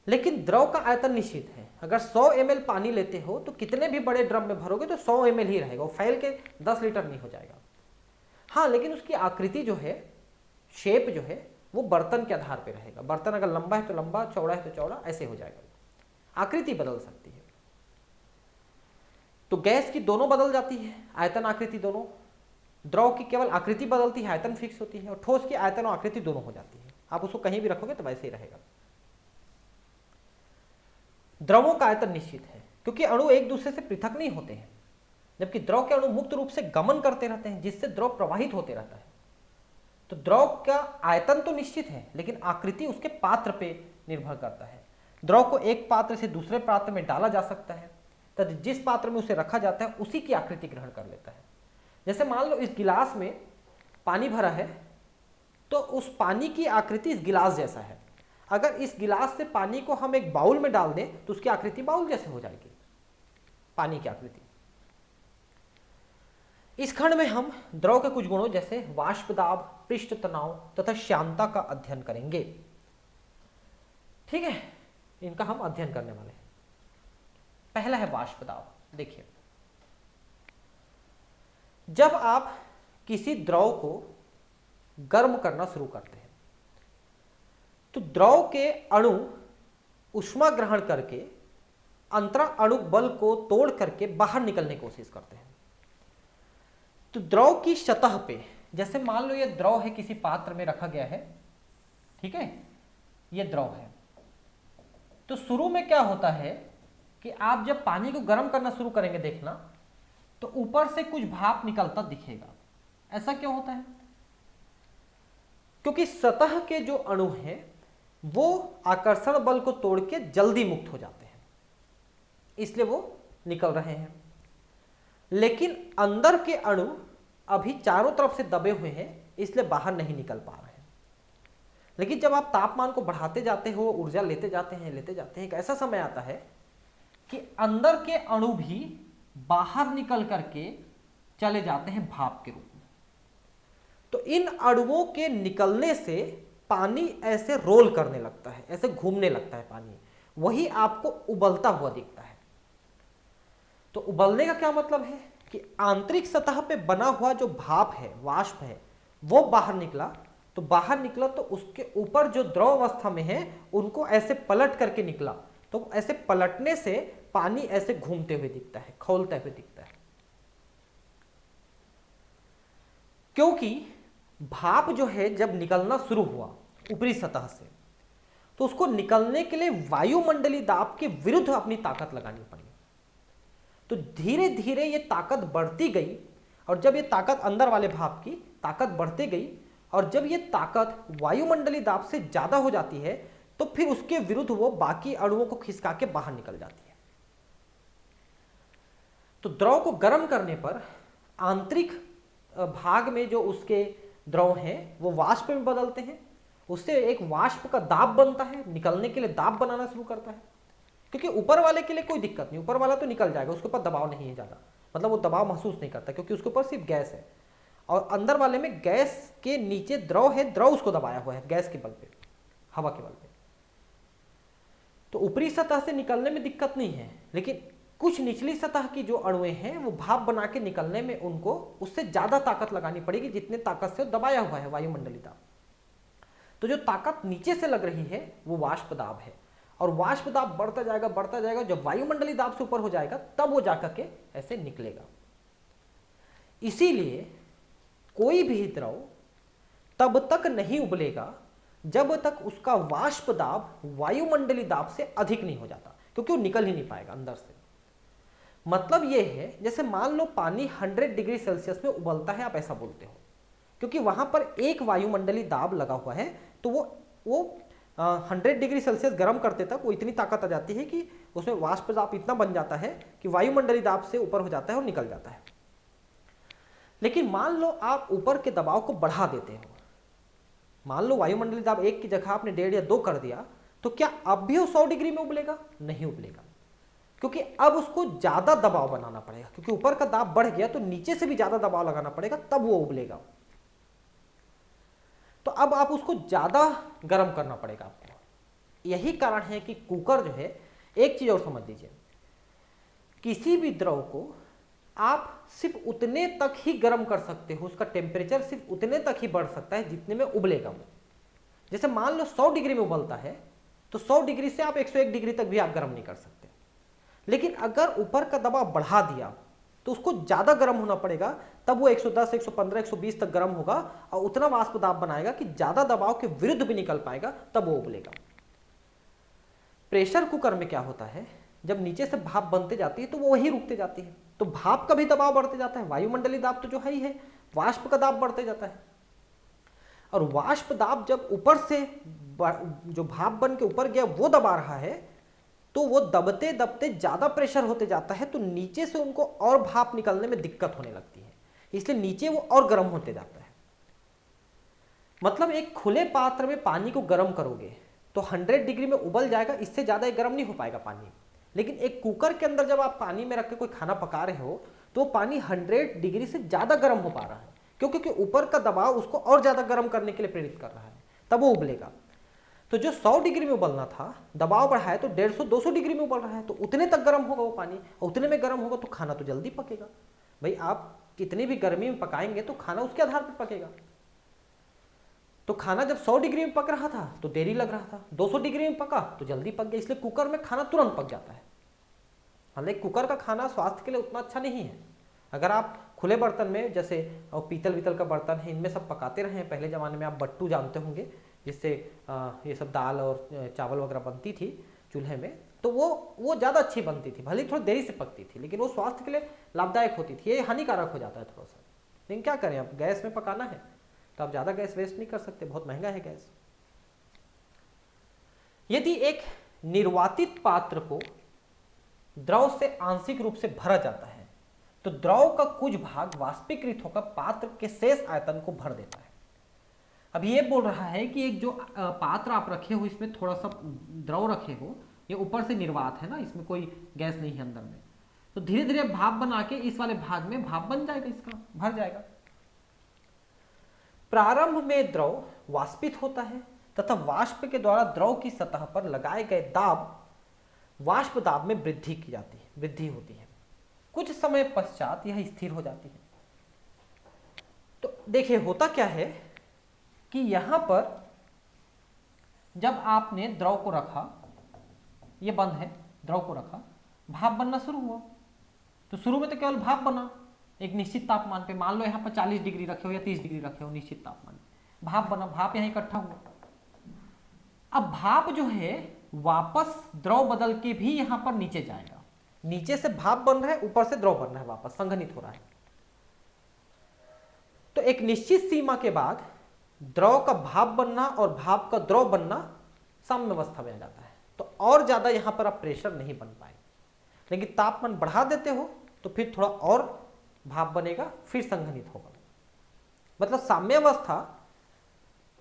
लेकिन द्रव का आयतन निश्चित है। अगर 100 ml पानी लेते हो तो कितने भी बड़े ड्रम में भरोगे तो 100 ml ही रहेगा, वो फैल के 10 लीटर नहीं हो जाएगा। हाँ, लेकिन उसकी आकृति जो है, शेप जो है, वो बर्तन के आधार पे रहेगा। बर्तन अगर लंबा है तो लंबा, चौड़ा है तो चौड़ा, ऐसे हो जाएगा। आकृति बदल सकती है। तो गैस की दोनों बदल जाती है, आयतन आकृति दोनों। द्रव की केवल आकृति बदलती है, आयतन फिक्स होती है, और ठोस की आयतन और आकृति दोनों हो जाती है। आप उसको कहीं भी रखोगे तो वैसे ही रहेगा। द्रवों का आयतन निश्चित है क्योंकि अणु एक दूसरे से पृथक नहीं होते हैं, जबकि द्रव के अणु मुक्त रूप से गमन करते रहते हैं, जिससे द्रव प्रवाहित होते रहता है। तो द्रव का आयतन तो निश्चित है, लेकिन आकृति उसके पात्र पे निर्भर करता है। द्रव को एक पात्र से दूसरे पात्र में डाला जा सकता है, तथा जिस पात्र में उसे रखा जाता है उसी की आकृति ग्रहण कर लेता है। जैसे मान लो इस गिलास में पानी भरा है, तो उस पानी की आकृति इस गिलास जैसा है। अगर इस गिलास से पानी को हम एक बाउल में डाल दें तो उसकी आकृति बाउल जैसे हो जाएगी, पानी की आकृति। इस खंड में हम द्रव के कुछ गुणों जैसे वाष्प दाब, पृष्ठ तनाव तथा श्यानता का अध्ययन करेंगे। ठीक है, इनका हम अध्ययन करने वाले हैं। पहला है वाष्प दाब। देखिए, जब आप किसी द्रव को गर्म करना शुरू करते हैं तो द्रव के अणु ऊष्मा ग्रहण करके अंतरा अणु बल को तोड़ करके बाहर निकलने की कोशिश करते हैं। तो द्रव की सतह पे, जैसे मान लो ये द्रव है, किसी पात्र में रखा गया है, ठीक है, ये द्रव है। तो शुरू में क्या होता है कि आप जब पानी को गर्म करना शुरू करेंगे देखना, तो ऊपर से कुछ भाप निकलता दिखेगा। ऐसा क्यों होता है? क्योंकि सतह के जो अणु हैं वो आकर्षण बल को तोड़ के जल्दी मुक्त हो जाते हैं, इसलिए वो निकल रहे हैं। लेकिन अंदर के अणु अभी चारों तरफ से दबे हुए हैं, इसलिए बाहर नहीं निकल पा रहे हैं। लेकिन जब आप तापमान को बढ़ाते जाते हो, ऊर्जा लेते जाते हैं, एक ऐसा समय आता है कि अंदर के अणु भी बाहर निकल करके चले जाते हैं भाप के रूप में। तो इन अणुओं के निकलने से पानी ऐसे रोल करने लगता है, ऐसे घूमने लगता है पानी, वही आपको उबलता हुआ दिखता है। तो उबलने का क्या मतलब है कि आंतरिक सतह पे बना हुआ जो भाप है, वाष्प है, वो बाहर निकला। तो बाहर निकला तो उसके ऊपर जो द्रव अवस्था में है उनको ऐसे पलट करके निकला। तो ऐसे पलटने से पानी ऐसे घूमते हुए दिखता है, खौलते हुए दिखता है। क्योंकि भाप जो है जब निकलना शुरू हुआ ऊपरी सतह से, तो उसको निकलने के लिए वायुमंडलीय दाब के विरुद्ध अपनी ताकत लगानी पड़ी। तो धीरे धीरे ये ताकत बढ़ती गई, और जब ये ताकत अंदर वाले भाप की ताकत बढ़ती गई, और जब ये ताकत वायुमंडलीय दाब से ज्यादा हो जाती है, तो फिर उसके विरुद्ध वो बाकी अणुओं को खिसका के बाहर निकल जाती है। तो द्रव को गर्म करने पर आंतरिक भाग में जो उसके द्रव हैं वो वाष्प में बदलते हैं, उससे एक वाष्प का दाब बनता है, निकलने के लिए दाब बनाना शुरू करता है। क्योंकि ऊपर वाले के लिए कोई दिक्कत नहीं, ऊपर वाला तो निकल जाएगा, उसके ऊपर दबाव नहीं है ज़्यादा, मतलब वो दबाव महसूस नहीं करता क्योंकि उसके ऊपर सिर्फ गैस है। और अंदर वाले में गैस के नीचे द्रव है, द्रव उसको दबाया हुआ है गैस के बल पे, हवा के बल पे। तो ऊपरी सतह से निकलने में दिक्कत नहीं है, लेकिन कुछ निचली सतह की जो अणुएं हैं वो भाप बना के निकलने में उनको उससे ज्यादा ताकत लगानी पड़ेगी जितने ताकत से दबाया हुआ है वायुमंडलीय दाब। तो जो ताकत नीचे से लग रही है वो वाष्प दाब है, और वाष्प दाब बढ़ता जाएगा, जब वायुमंडलीय दाब से ऊपर हो जाएगा तब वो जाकर के ऐसे निकलेगा। इसीलिए कोई भी द्रव तब तक नहीं उबलेगा जब तक उसका वाष्प दाब वायुमंडलीय दाब से अधिक नहीं हो जाता, क्योंकि वो निकल ही नहीं पाएगा अंदर से। मतलब ये है, जैसे मान लो पानी 100 डिग्री सेल्सियस में उबलता है, आप ऐसा बोलते हो, क्योंकि वहां पर एक वायुमंडलीय दाब लगा हुआ है। तो वो 100 डिग्री सेल्सियस गर्म करते तक वो इतनी ताकत आ जाती है कि उसमें वाष्प दाब इतना बन जाता है कि वायुमंडलीय दाब से ऊपर हो जाता है और निकल जाता है। लेकिन मान लो आप ऊपर के दबाव को बढ़ा देते हो, मान लो वायुमंडलीय दाब 1 की जगह आपने 1.5 या 2 कर दिया, तो क्या अब भी वो 100 डिग्री में उबलेगा? नहीं उबलेगा, क्योंकि अब उसको ज्यादा दबाव बनाना पड़ेगा, क्योंकि ऊपर का दाब बढ़ गया तो नीचे से भी ज्यादा दबाव लगाना पड़ेगा, तब वो उबलेगा। तो अब आप उसको ज्यादा गर्म करना पड़ेगा आपको। यही कारण है कि कुकर जो है, एक चीज और समझ लीजिए, किसी भी द्रव को आप सिर्फ उतने तक ही गर्म कर सकते हो, उसका टेम्परेचर सिर्फ उतने तक ही बढ़ सकता है जितने में उबलेगा वो। जैसे मान लो 100 डिग्री में उबलता है, तो 100 डिग्री से आप 101 डिग्री तक भी आप गर्म नहीं कर सकते। लेकिन अगर ऊपर का दबाव बढ़ा दिया तो उसको ज्यादा गर्म होना पड़ेगा, तब वो 110, 115, 120 तक गर्म होगा, और उतना वाष्प दाब बनाएगा कि ज्यादा दबाव के विरुद्ध भी निकल पाएगा, तब वो उबलेगा। प्रेशर कुकर में क्या होता है, जब नीचे से भाप बनते जाती है तो वो वही रुकते जाती है, तो भाप का भी दबाव बढ़ते जाता है, वायुमंडलीय दाब तो जो है ही है, वाष्प का दाब बढ़ते जाता है। और वाष्प दाब जब ऊपर से जो भाप बन के ऊपर गया वो दबा रहा है, तो वो दबते दबते ज्यादा प्रेशर होते जाता है, तो नीचे से उनको और भाप निकलने में दिक्कत होने लगती है, इसलिए नीचे वो और गर्म होते जाता है। मतलब एक खुले पात्र में पानी को गर्म करोगे तो 100 डिग्री में उबल जाएगा, इससे ज्यादा गर्म नहीं हो पाएगा पानी। लेकिन एक कुकर के अंदर जब आप पानी में रख के कोई खाना पका रहे हो तो पानी 100 डिग्री से ज्यादा गर्म हो पा रहा है, क्योंकि ऊपर का दबाव उसको और ज्यादा गर्म करने के लिए प्रेरित कर रहा है, तब वो उबलेगा। तो जो 100 डिग्री में उबलना था, दबाव बढ़ा है तो 150-200 डिग्री में उबल रहा है, तो उतने तक गर्म होगा वो पानी, और उतने में गर्म होगा तो खाना तो जल्दी पकेगा। भाई आप कितनी भी गर्मी में पकाएंगे तो खाना उसके आधार पर पकेगा। तो खाना जब 100 डिग्री में पक रहा था तो देरी लग रहा था, 200 डिग्री में पका तो जल्दी पक गया, इसलिए कुकर में खाना तुरंत पक जाता है। हालांकि कुकर का खाना स्वास्थ्य के लिए उतना अच्छा नहीं है। अगर आप खुले बर्तन में, जैसे और पीतल वितल का बर्तन है, इनमें सब पकाते रहे हैं, पहले ज़माने में आप बट्टू जानते होंगे, जिससे ये सब दाल और चावल वगैरह बनती थी चूल्हे में, तो वो ज़्यादा अच्छी बनती थी, भले थोड़ी देरी से पकती थी, लेकिन वो स्वास्थ्य के लिए लाभदायक होती थी। ये हानिकारक हो जाता है थोड़ा सा, लेकिन क्या करें, अब गैस में पकाना है तो आप ज़्यादा गैस वेस्ट नहीं कर सकते, बहुत महंगा है गैस। यदि एक निर्वातित पात्र को द्रव से आंशिक रूप से भरा जाता है तो द्रव का कुछ भाग वाष्पीकृत होकर पात्र के शेष आयतन को भर देता है। अब ये बोल रहा है कि एक जो पात्र आप रखे हो, इसमें थोड़ा सा द्रव रखे हो, ये ऊपर से निर्वात है ना, इसमें कोई गैस नहीं है अंदर में, तो धीरे धीरे भाप बना के इस वाले भाग में भाप बन जाएगा, इसका भर जाएगा। प्रारंभ में द्रव वाष्पित होता है तथा वाष्प के द्वारा द्रव की सतह पर लगाए गए दाब वाष्प दाब में वृद्धि होती है। कुछ समय पश्चात यह स्थिर हो जाती है। तो देखिए होता क्या है कि यहां पर जब आपने द्रव को रखा, ये बंद है, द्रव को रखा, भाप बनना शुरू हुआ। तो शुरू में तो केवल भाप बना एक निश्चित तापमान पे, मान लो यहाँ पर 40 डिग्री रखे हो या 30 डिग्री रखे हो, निश्चित तापमान पे भाप बना, भाप यहाँ इकट्ठा हुआ। अब भाप जो है वापस द्रव बदल के भी यहां पर नीचे जाएगा, नीचे से भाप बन रहा है, ऊपर से द्रव बन रहा है, वापस संघनित हो रहा है। तो एक निश्चित सीमा के बाद द्रव का भाप बनना और भाप का द्रव बनना साम्य अवस्था में आ जाता है। तो और ज्यादा यहां पर आप प्रेशर नहीं बन पाए, लेकिन तापमान बढ़ा देते हो तो फिर थोड़ा और भाप बनेगा, फिर संघनित होगा। मतलब साम्य अवस्था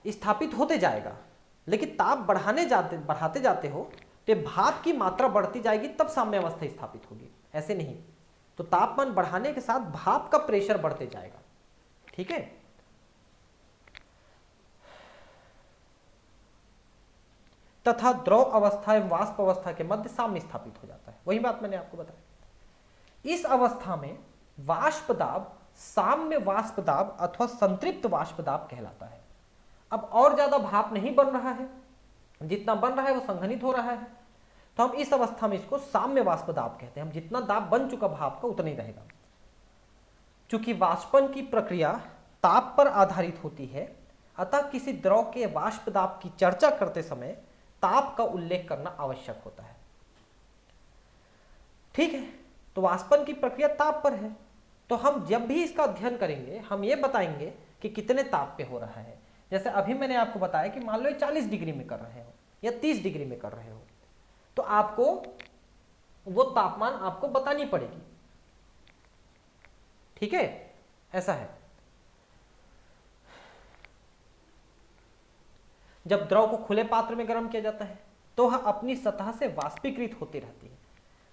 स्थापित होते जाएगा, लेकिन ताप बढ़ाते जाते हो तो भाप की मात्रा बढ़ती जाएगी, तब साम्य अवस्था स्थापित होगी, ऐसे नहीं। तो तापमान बढ़ाने के साथ भाप का प्रेशर बढ़ते जाएगा, ठीक है। तथा द्रव अवस्था एवं वाष्प अवस्था के मध्य साम्य स्थापित हो जाता है, वही बात मैंने आपको बताई। इस अवस्था में वाष्प दाब साम्य वाष्प दाब अथवा संतृप्त वाष्प दाब कहलाता है। अब और ज्यादा भाप नहीं बन रहा है, जितना बन रहा है वो संघनित हो रहा है, तो हम इस अवस्था में इसको साम्य वाष्प दाब कहते हैं। हम जितना दाब बन चुका भाप का उतना ही रहेगा। चूंकि वाष्पन की प्रक्रिया ताप पर आधारित होती है, अतः किसी द्रव के वाष्प दाब की चर्चा करते समय ताप का उल्लेख करना आवश्यक होता है, ठीक है। तो वाष्पन की प्रक्रिया ताप पर है, तो हम जब भी इसका अध्ययन करेंगे हम ये बताएंगे कि कितने ताप पे हो रहा है। जैसे अभी मैंने आपको बताया कि मान लो 40 डिग्री में कर रहे हो या 30 डिग्री में कर रहे हो, तो आपको वो तापमान आपको बतानी पड़ेगी, ठीक है, ऐसा है। जब द्रव को खुले पात्र में गर्म किया जाता है तो वह अपनी सतह से वाष्पीकृत होती रहती है।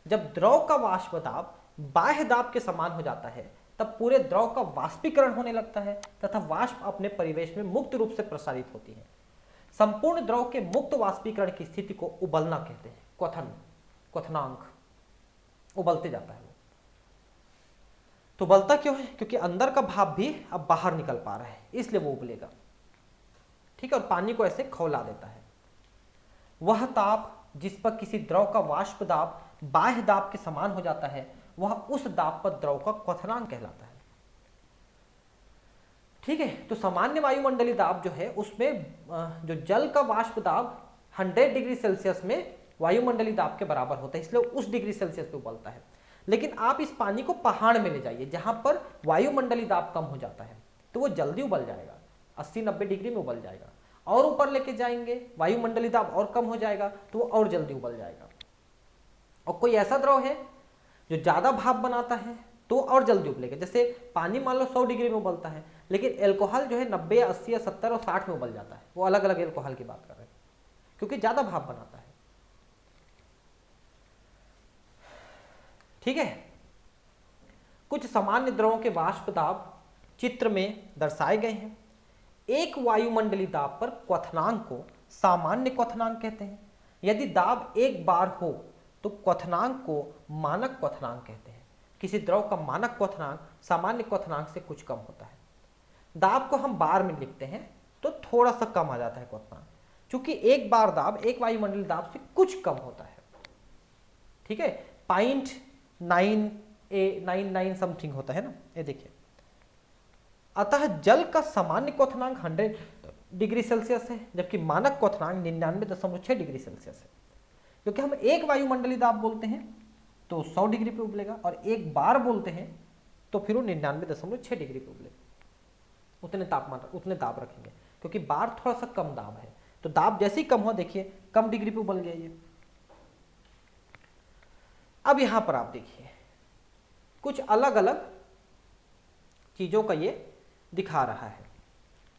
जब द्रव का वाष्प दाब बाह्य दाब के समान हो जाता है तब पूरे द्रव का वाष्पीकरण होने लगता है तथा वाष्प अपने परिवेश में मुक्त रूप से प्रसारित होती है। संपूर्ण द्रव के मुक्त वाष्पीकरण की स्थिति को उबलना कहते हैं, क्वथनांक, उबलते जाता है वो। तो उबलता क्यों है? क्योंकि अंदर का भाप भी अब बाहर निकल पा रहा है, इसलिए वो उबलेगा, ठीक है, और पानी को ऐसे खौला देता है। वह ताप जिस पर किसी द्रव का वाष्प दाब बाह्य दाब के समान हो जाता है वह उस दाब पर द्रव का क्वथनांक कहलाता है, ठीक है। तो सामान्य वायुमंडलीय दाब जो है उसमें जो जल का वाष्प दाब 100 डिग्री सेल्सियस में वायुमंडलीय दाब के बराबर होता है, इसलिए उस डिग्री सेल्सियस पे उबलता है। लेकिन आप इस पानी को पहाड़ में ले जाइए जहां पर वायुमंडलीय दाब कम हो जाता है तो वो जल्दी उबल जाएगा, 80-90 डिग्री में उबल जाएगा। और ऊपर लेके जाएंगे वायुमंडलीय दाब और कम हो जाएगा तो वो और जल्दी उबल जाएगा। और कोई ऐसा द्रव है जो ज्यादा भाप बनाता है तो और जल्दी उबलेगा। जैसे पानी मान लो 100 डिग्री में उबलता है, लेकिन एल्कोहल जो है 90 या 80 या 70 और 60 में उबल जाता है। वो अलग अलग एल्कोहल की बात कर रहे हैं क्योंकि ज्यादा भाप बनाता है, ठीक है। कुछ सामान्य द्रवों के वाष्प दाब चित्र में दर्शाए गए हैं। एक वायुमंडलीय दाब पर क्वथनांक को सामान्य क्वथनांक कहते हैं। यदि दाब एक बार हो तो क्वथनांक को मानक क्वथनांक कहते हैं। किसी द्रव का मानक क्वथनांक सामान्य क्वथनांक से कुछ कम होता है। दाब को हम बार में लिखते हैं तो थोड़ा सा कम आ जाता है क्वथनांक, क्योंकि एक बार दाब एक वायुमंडलीय दाब से कुछ कम होता है। ठीक है, 0.999 समथिंग होता है ना, ये देखिए। अतः जल का सामान्य क्वथनांक 100 डिग्री सेल्सियस है, जबकि मानक क्वथनांक 99.6 डिग्री सेल्सियस है। क्योंकि हम एक वायुमंडलीय दाब बोलते हैं तो 100 डिग्री पे उबलेगा, और एक बार बोलते हैं तो फिर वो 99.6 डिग्री पे उबलेगा। उतने तापमान उतने दाब रखेंगे, क्योंकि बार थोड़ा सा कम दाब है, तो दाब जैसे ही कम हुआ देखिए कम डिग्री पे उबल गया ये। अब यहां पर आप देखिए कुछ अलग अलग चीजों का ये दिखा रहा है।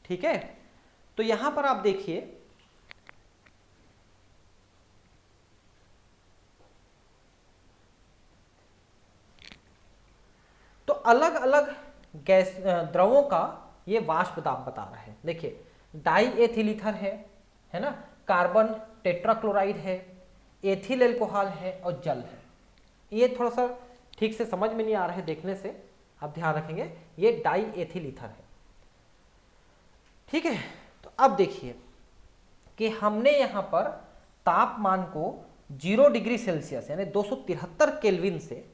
ठीक है, तो यहां पर आप देखिए तो अलग अलग गैस द्रवों का ये वाष्प दाब बता रहा है। देखिए डाई एथिल ईथर है ना, कार्बन टेट्राक्लोराइड है, एथिल एल्कोहल है और जल है। ये थोड़ा सा ठीक से समझ में नहीं आ रहा है देखने से, आप ध्यान रखेंगे, ये डाई एथिल ईथर है। ठीक है, तो अब देखिए कि हमने यहां पर तापमान को 0 डिग्री सेल्सियस यानी 273 केल्विन से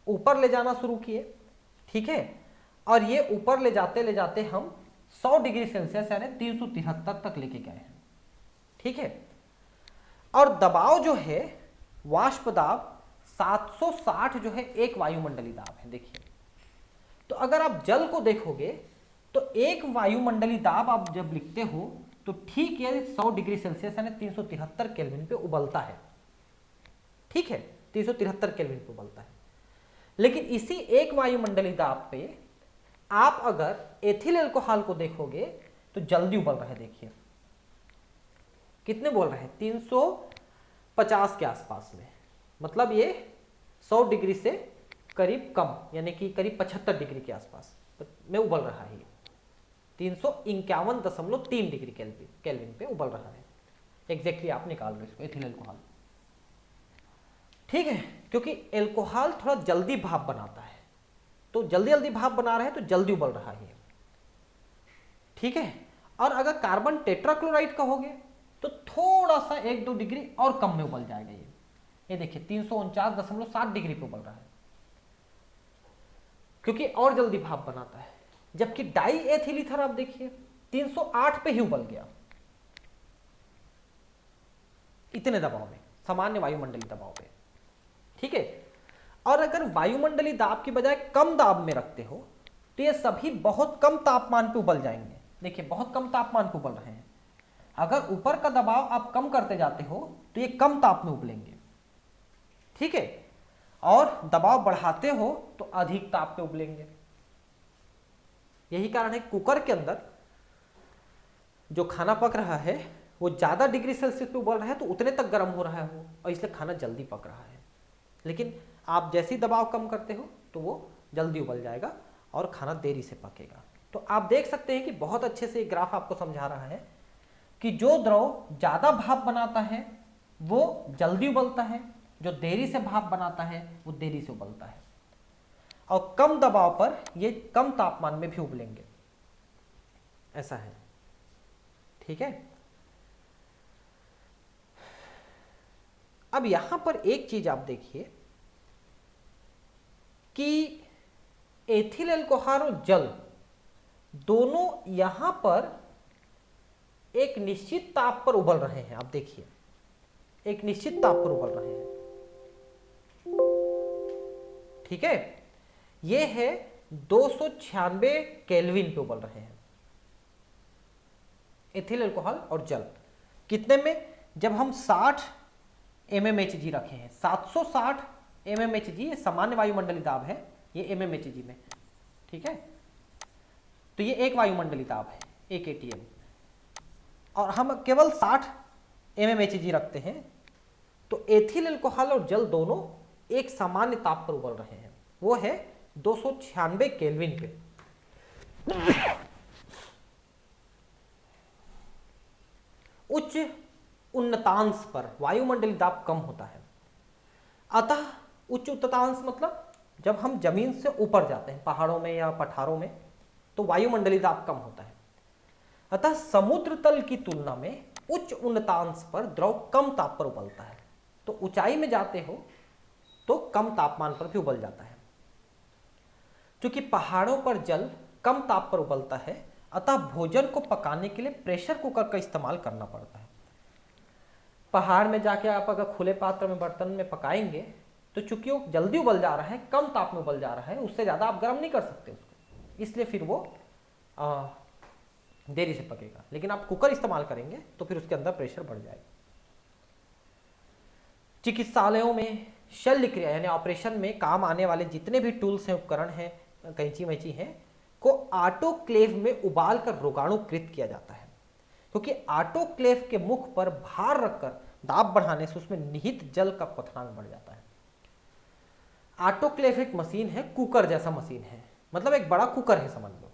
ऊपर ले जाना शुरू किए। ठीक है, और ये ऊपर ले जाते हम 100 डिग्री सेल्सियस यानी 373 तक लेके गए हैं। ठीक है, और दबाव जो है वाष्प दाब 760 जो है एक वायुमंडलीय दाब है। देखिए, तो अगर आप जल को देखोगे तो एक वायुमंडलीय दाब आप जब लिखते हो तो ठीक ये 100 डिग्री सेल्सियस यानी 373 केल्विन पे उबलता है। ठीक है, 373 केल्विन पे उबलता है। लेकिन इसी एक वायुमंडलीय दाब पे आप अगर एथिल एल्कोहल को देखोगे तो जल्दी उबल रहा है। देखिए कितने बोल रहे हैं, 350 के आसपास में, मतलब ये 100 डिग्री से करीब कम यानी कि करीब 75 डिग्री के आसपास में उबल रहा है। 351.3 डिग्री केल्विन पे उबल रहा है। एग्जैक्टली आप निकाल लो इसको, एथिल एल्कोहल। ठीक है, क्योंकि एल्कोहल थोड़ा जल्दी भाप बनाता है, तो जल्दी जल्दी भाप बना रहा है तो जल्दी उबल रहा है। ठीक है, और अगर कार्बन टेट्राक्लोराइड कहोगे तो थोड़ा सा 1-2 डिग्री और कम में उबल जाएगा। ये देखिए 349.7 डिग्री पे उबल रहा है, क्योंकि और जल्दी भाप बनाता है। जबकि डाई एथिल ईथर आप देखिए 308 पे ही उबल गया, इतने दबाव में, सामान्य वायुमंडलीय दबाव पे। ठीक है, और अगर वायुमंडलीय दाब की बजाय कम दाब में रखते हो तो ये सभी बहुत कम तापमान पे उबल जाएंगे। देखिए बहुत कम तापमान पे उबल रहे हैं। अगर ऊपर का दबाव आप कम करते जाते हो तो ये कम ताप में उबलेंगे। ठीक है, और दबाव बढ़ाते हो तो अधिक ताप पे उबलेंगे। यही कारण है कुकर के अंदर जो खाना पक रहा है वो ज्यादा डिग्री सेल्सियस पे उबल रहा है तो उतने तक गर्म हो रहा है वो, और इसलिए खाना जल्दी पक रहा है। लेकिन आप जैसे ही दबाव कम करते हो तो वो जल्दी उबल जाएगा और खाना देरी से पकेगा। तो आप देख सकते हैं कि बहुत अच्छे से ग्राफ आपको समझा रहा है कि जो द्रव ज्यादा भाप बनाता है वो जल्दी उबलता है, जो देरी से भाप बनाता है वो देरी से उबलता है, और कम दबाव पर ये कम तापमान में भी उबलेंगे। ऐसा है। ठीक है, अब यहां पर एक चीज आप देखिए कि एथिल एल्कोहल और जल दोनों यहां पर एक निश्चित ताप पर उबल रहे हैं। आप देखिए एक निश्चित ताप पर उबल रहे हैं। ठीक है, ये है 296 केल्विन पे उबल रहे हैं एथिल एल्कोहल और जल। कितने में, जब हम 60 mmHg रखे हैं, 760 mmHg ये सामान्य वायुमंडलीय दाब है, ये mmHg में। ठीक है, तो ये एक वायुमंडलीय दाब है, 1 atm, और हम केवल 60 mmHg रखते हैं, तो एथिल एल्कोहल और जल दोनों एक सामान्य ताप पर उबल रहे हैं, वो है 296 केल्विन पे। उच्च उन्नतांश पर वायुमंडलीय दाब कम होता है। अतः उच्च उन्नतांश मतलब जब हम जमीन से ऊपर जाते हैं पहाड़ों में या पठारों में तो वायुमंडलीय दाब कम होता है, अतः समुद्र तल की तुलना में उच्च उन्नतांश पर द्रव कम ताप पर उबलता है। तो ऊंचाई में जाते हो तो कम तापमान पर भी उबल जाता है। क्योंकि पहाड़ों पर जल कम ताप पर उबलता है, अतः भोजन को पकाने के लिए प्रेशर कुकर का इस्तेमाल करना पड़ता है। पहाड़ में जाके आप अगर खुले पात्र में बर्तन में पकाएंगे तो चूंकि वो जल्दी उबल जा रहा है, कम ताप में उबल जा रहा है, उससे ज़्यादा आप गर्म नहीं कर सकते उसको, इसलिए फिर वो देरी से पकेगा। लेकिन आप कुकर इस्तेमाल करेंगे तो फिर उसके अंदर प्रेशर बढ़ जाएगा। चिकित्सालयों में शल्य क्रिया यानी ऑपरेशन में काम आने वाले जितने भी टूल्स हैं, उपकरण हैं, कैंची वैंची हैं, को ऑटोक्लेव में उबाल कर रोगाणुकृत किया जाता है। क्योंकि ऑटोक्लेव के मुख पर भार रखकर दाब बढ़ाने से उसमें निहित जल का क्वथनांक बढ़ जाता है। ऑटोक्लेव एक मशीन है, कुकर जैसा मशीन है, मतलब एक बड़ा कुकर है समझ लो,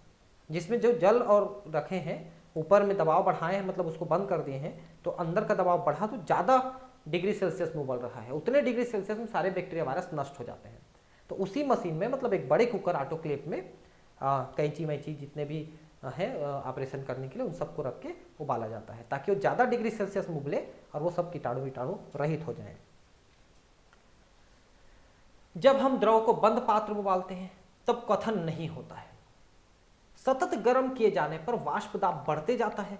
जिसमें जो जल और रखे हैं, ऊपर में दबाव बढ़ाए हैं, मतलब उसको बंद कर दिए हैं, तो अंदर का दबाव बढ़ा तो ज़्यादा डिग्री सेल्सियस में उबल रहा है, उतने डिग्री सेल्सियस में सारे बैक्टीरिया वायरस नष्ट हो जाते हैं। तो उसी मशीन में, मतलब एक बड़े कुकर ऑटोक्लेव में कैंची वैंची जितने भी है ऑपरेशन करने के लिए, उन सबको रख के उबाला जाता है ताकि वो ज़्यादा डिग्री सेल्सियस में उबले और वो सब कीटाणु वीटाणु रहित हो जाएं। जब हम द्रव को बंद पात्र में उबालते हैं तब क्वथन नहीं होता है। सतत गर्म किए जाने पर वाष्प दाब बढ़ते जाता है।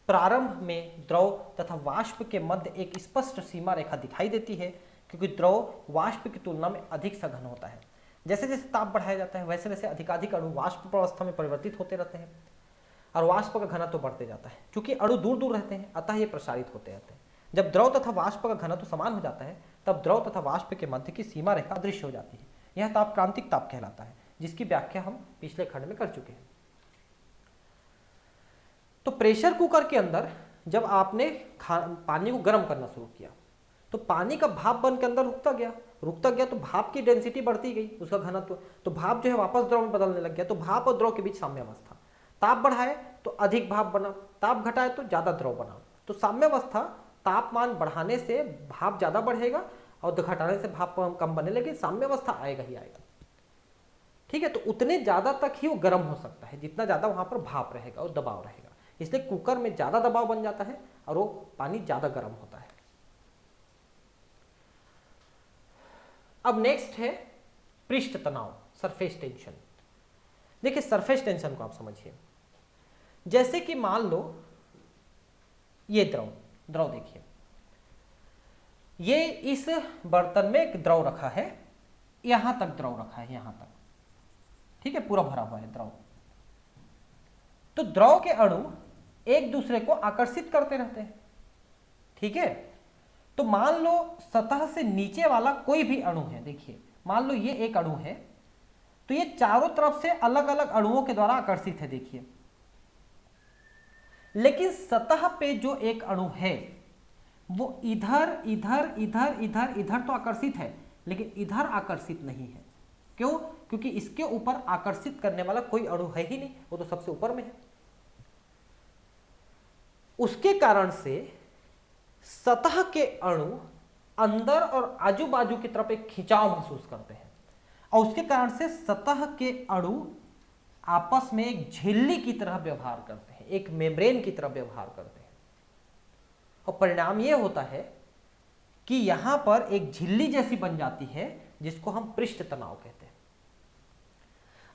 प्रारंभ में द्रव तथा वाष्प के मध्य एक स्पष्ट सीमा रेखा दिखाई देती है, क्योंकि द्रव वाष्प की तुलना में अधिक सघन होता है। जैसे जैसे ताप बढ़ाया जाता है वैसे वैसे अधिकाधिक अणु वाष्प अवस्था में परिवर्तित होते रहते हैं और वाष्प का घनत्व बढ़ते जाता है। क्योंकि अणु दूर दूर रहते हैं अतः ये प्रसारित होते रहते हैं। जब द्रव तथा वाष्प का घनत्व समान हो जाता है तब द्रव तथा वाष्प के मध्य की सीमा रेखा अदृश्य हो जाती है। यह ताप क्रांतिक ताप कहलाता है, जिसकी व्याख्या हम पिछले खंड में कर चुके हैं। तो प्रेशर कुकर के अंदर जब आपने पानी को गर्म करना शुरू किया तो पानी का भाप बन के अंदर रुकता गया तो भाप की डेंसिटी बढ़ती गई, उसका घनत्व, तो भाप जो है वापस द्रव में बदलने लग गया। तो भाप और द्रव के बीच साम्यावस्था, ताप बढ़ाए तो अधिक भाप बना, ताप घटाए तो ज्यादा द्रव बना। तो साम्यावस्था, तापमान बढ़ाने से भाप ज्यादा बढ़ेगा और घटाने से भाप कम बनने लगे, साम्यावस्था आएगा ही आएगा। ठीक है, तो उतने ज्यादा तक ही वो गर्म हो सकता है जितना ज्यादा वहां पर भाप रहेगा और दबाव रहेगा। इसलिए कुकर में ज्यादा दबाव बन जाता है और वो पानी ज्यादा गर्म होता है। अब नेक्स्ट है पृष्ठ तनाव, सरफेस टेंशन। देखिए सरफेस टेंशन को आप समझिए, जैसे कि मान लो ये द्रव देखिए, ये इस बर्तन में एक द्रव रखा है, यहां तक द्रव रखा है, यहां तक, ठीक है, पूरा भरा हुआ है द्रव। तो द्रव के अणु एक दूसरे को आकर्षित करते रहते हैं, ठीक है। तो मान लो सतह से नीचे वाला कोई भी अणु है, देखिए मान लो ये एक अणु है, तो ये चारों तरफ से अलग अलग अणुओं के द्वारा आकर्षित है, देखिए। लेकिन सतह पे जो एक अणु है वो इधर इधर इधर इधर इधर तो आकर्षित है, लेकिन इधर आकर्षित नहीं है। क्यों? क्योंकि इसके ऊपर आकर्षित करने वाला कोई अणु है ही नहीं, वो तो सबसे ऊपर में है। उसके कारण से सतह के अणु अंदर और आजू बाजू की तरफ एक खिंचाव महसूस करते हैं और उसके कारण से सतह के अणु आपस में एक झिल्ली की तरह व्यवहार करते हैं, एक मेम्ब्रेन की तरह व्यवहार करते हैं। और परिणाम यह होता है कि यहां पर एक झिल्ली जैसी बन जाती है जिसको हम पृष्ठ तनाव कहते हैं।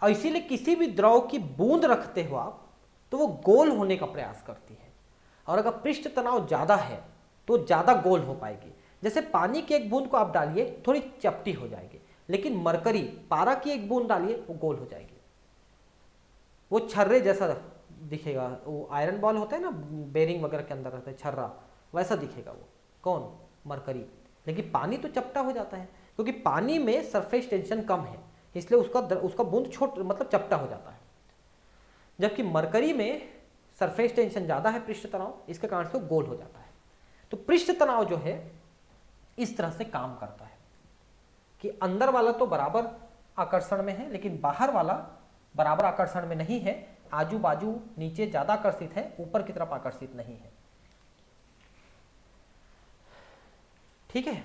और इसीलिए किसी भी द्रव की बूंद रखते हो आप तो वो गोल होने का प्रयास करती है, और अगर पृष्ठ तनाव ज्यादा है तो ज्यादा गोल हो पाएगी। जैसे पानी की एक बूंद को आप डालिए थोड़ी चपटी हो जाएगी, लेकिन मरकरी पारा की एक बूंद डालिए वो गोल हो जाएगी, वो छर्रे जैसा दिखेगा। वो आयरन बॉल होता है ना, बेरिंग वगैरह के अंदर रहता है छर्रा, वैसा दिखेगा वो, कौन? मरकरी। लेकिन पानी तो चपटा हो जाता है, क्योंकि पानी में सरफेस टेंशन कम है, इसलिए उसका बूंद छोटा, मतलब चपटा हो जाता है। जबकि मरकरी में सरफेस टेंशन ज्यादा है, पृष्ठ तनाव, इसके कारण से वो गोल हो जाता है। तो पृष्ठ तनाव जो है इस तरह से काम करता है कि अंदर वाला तो बराबर आकर्षण में है, लेकिन बाहर वाला बराबर आकर्षण में नहीं है, आजू बाजू नीचे ज्यादा आकर्षित है, ऊपर की तरफ आकर्षित नहीं है। ठीक है,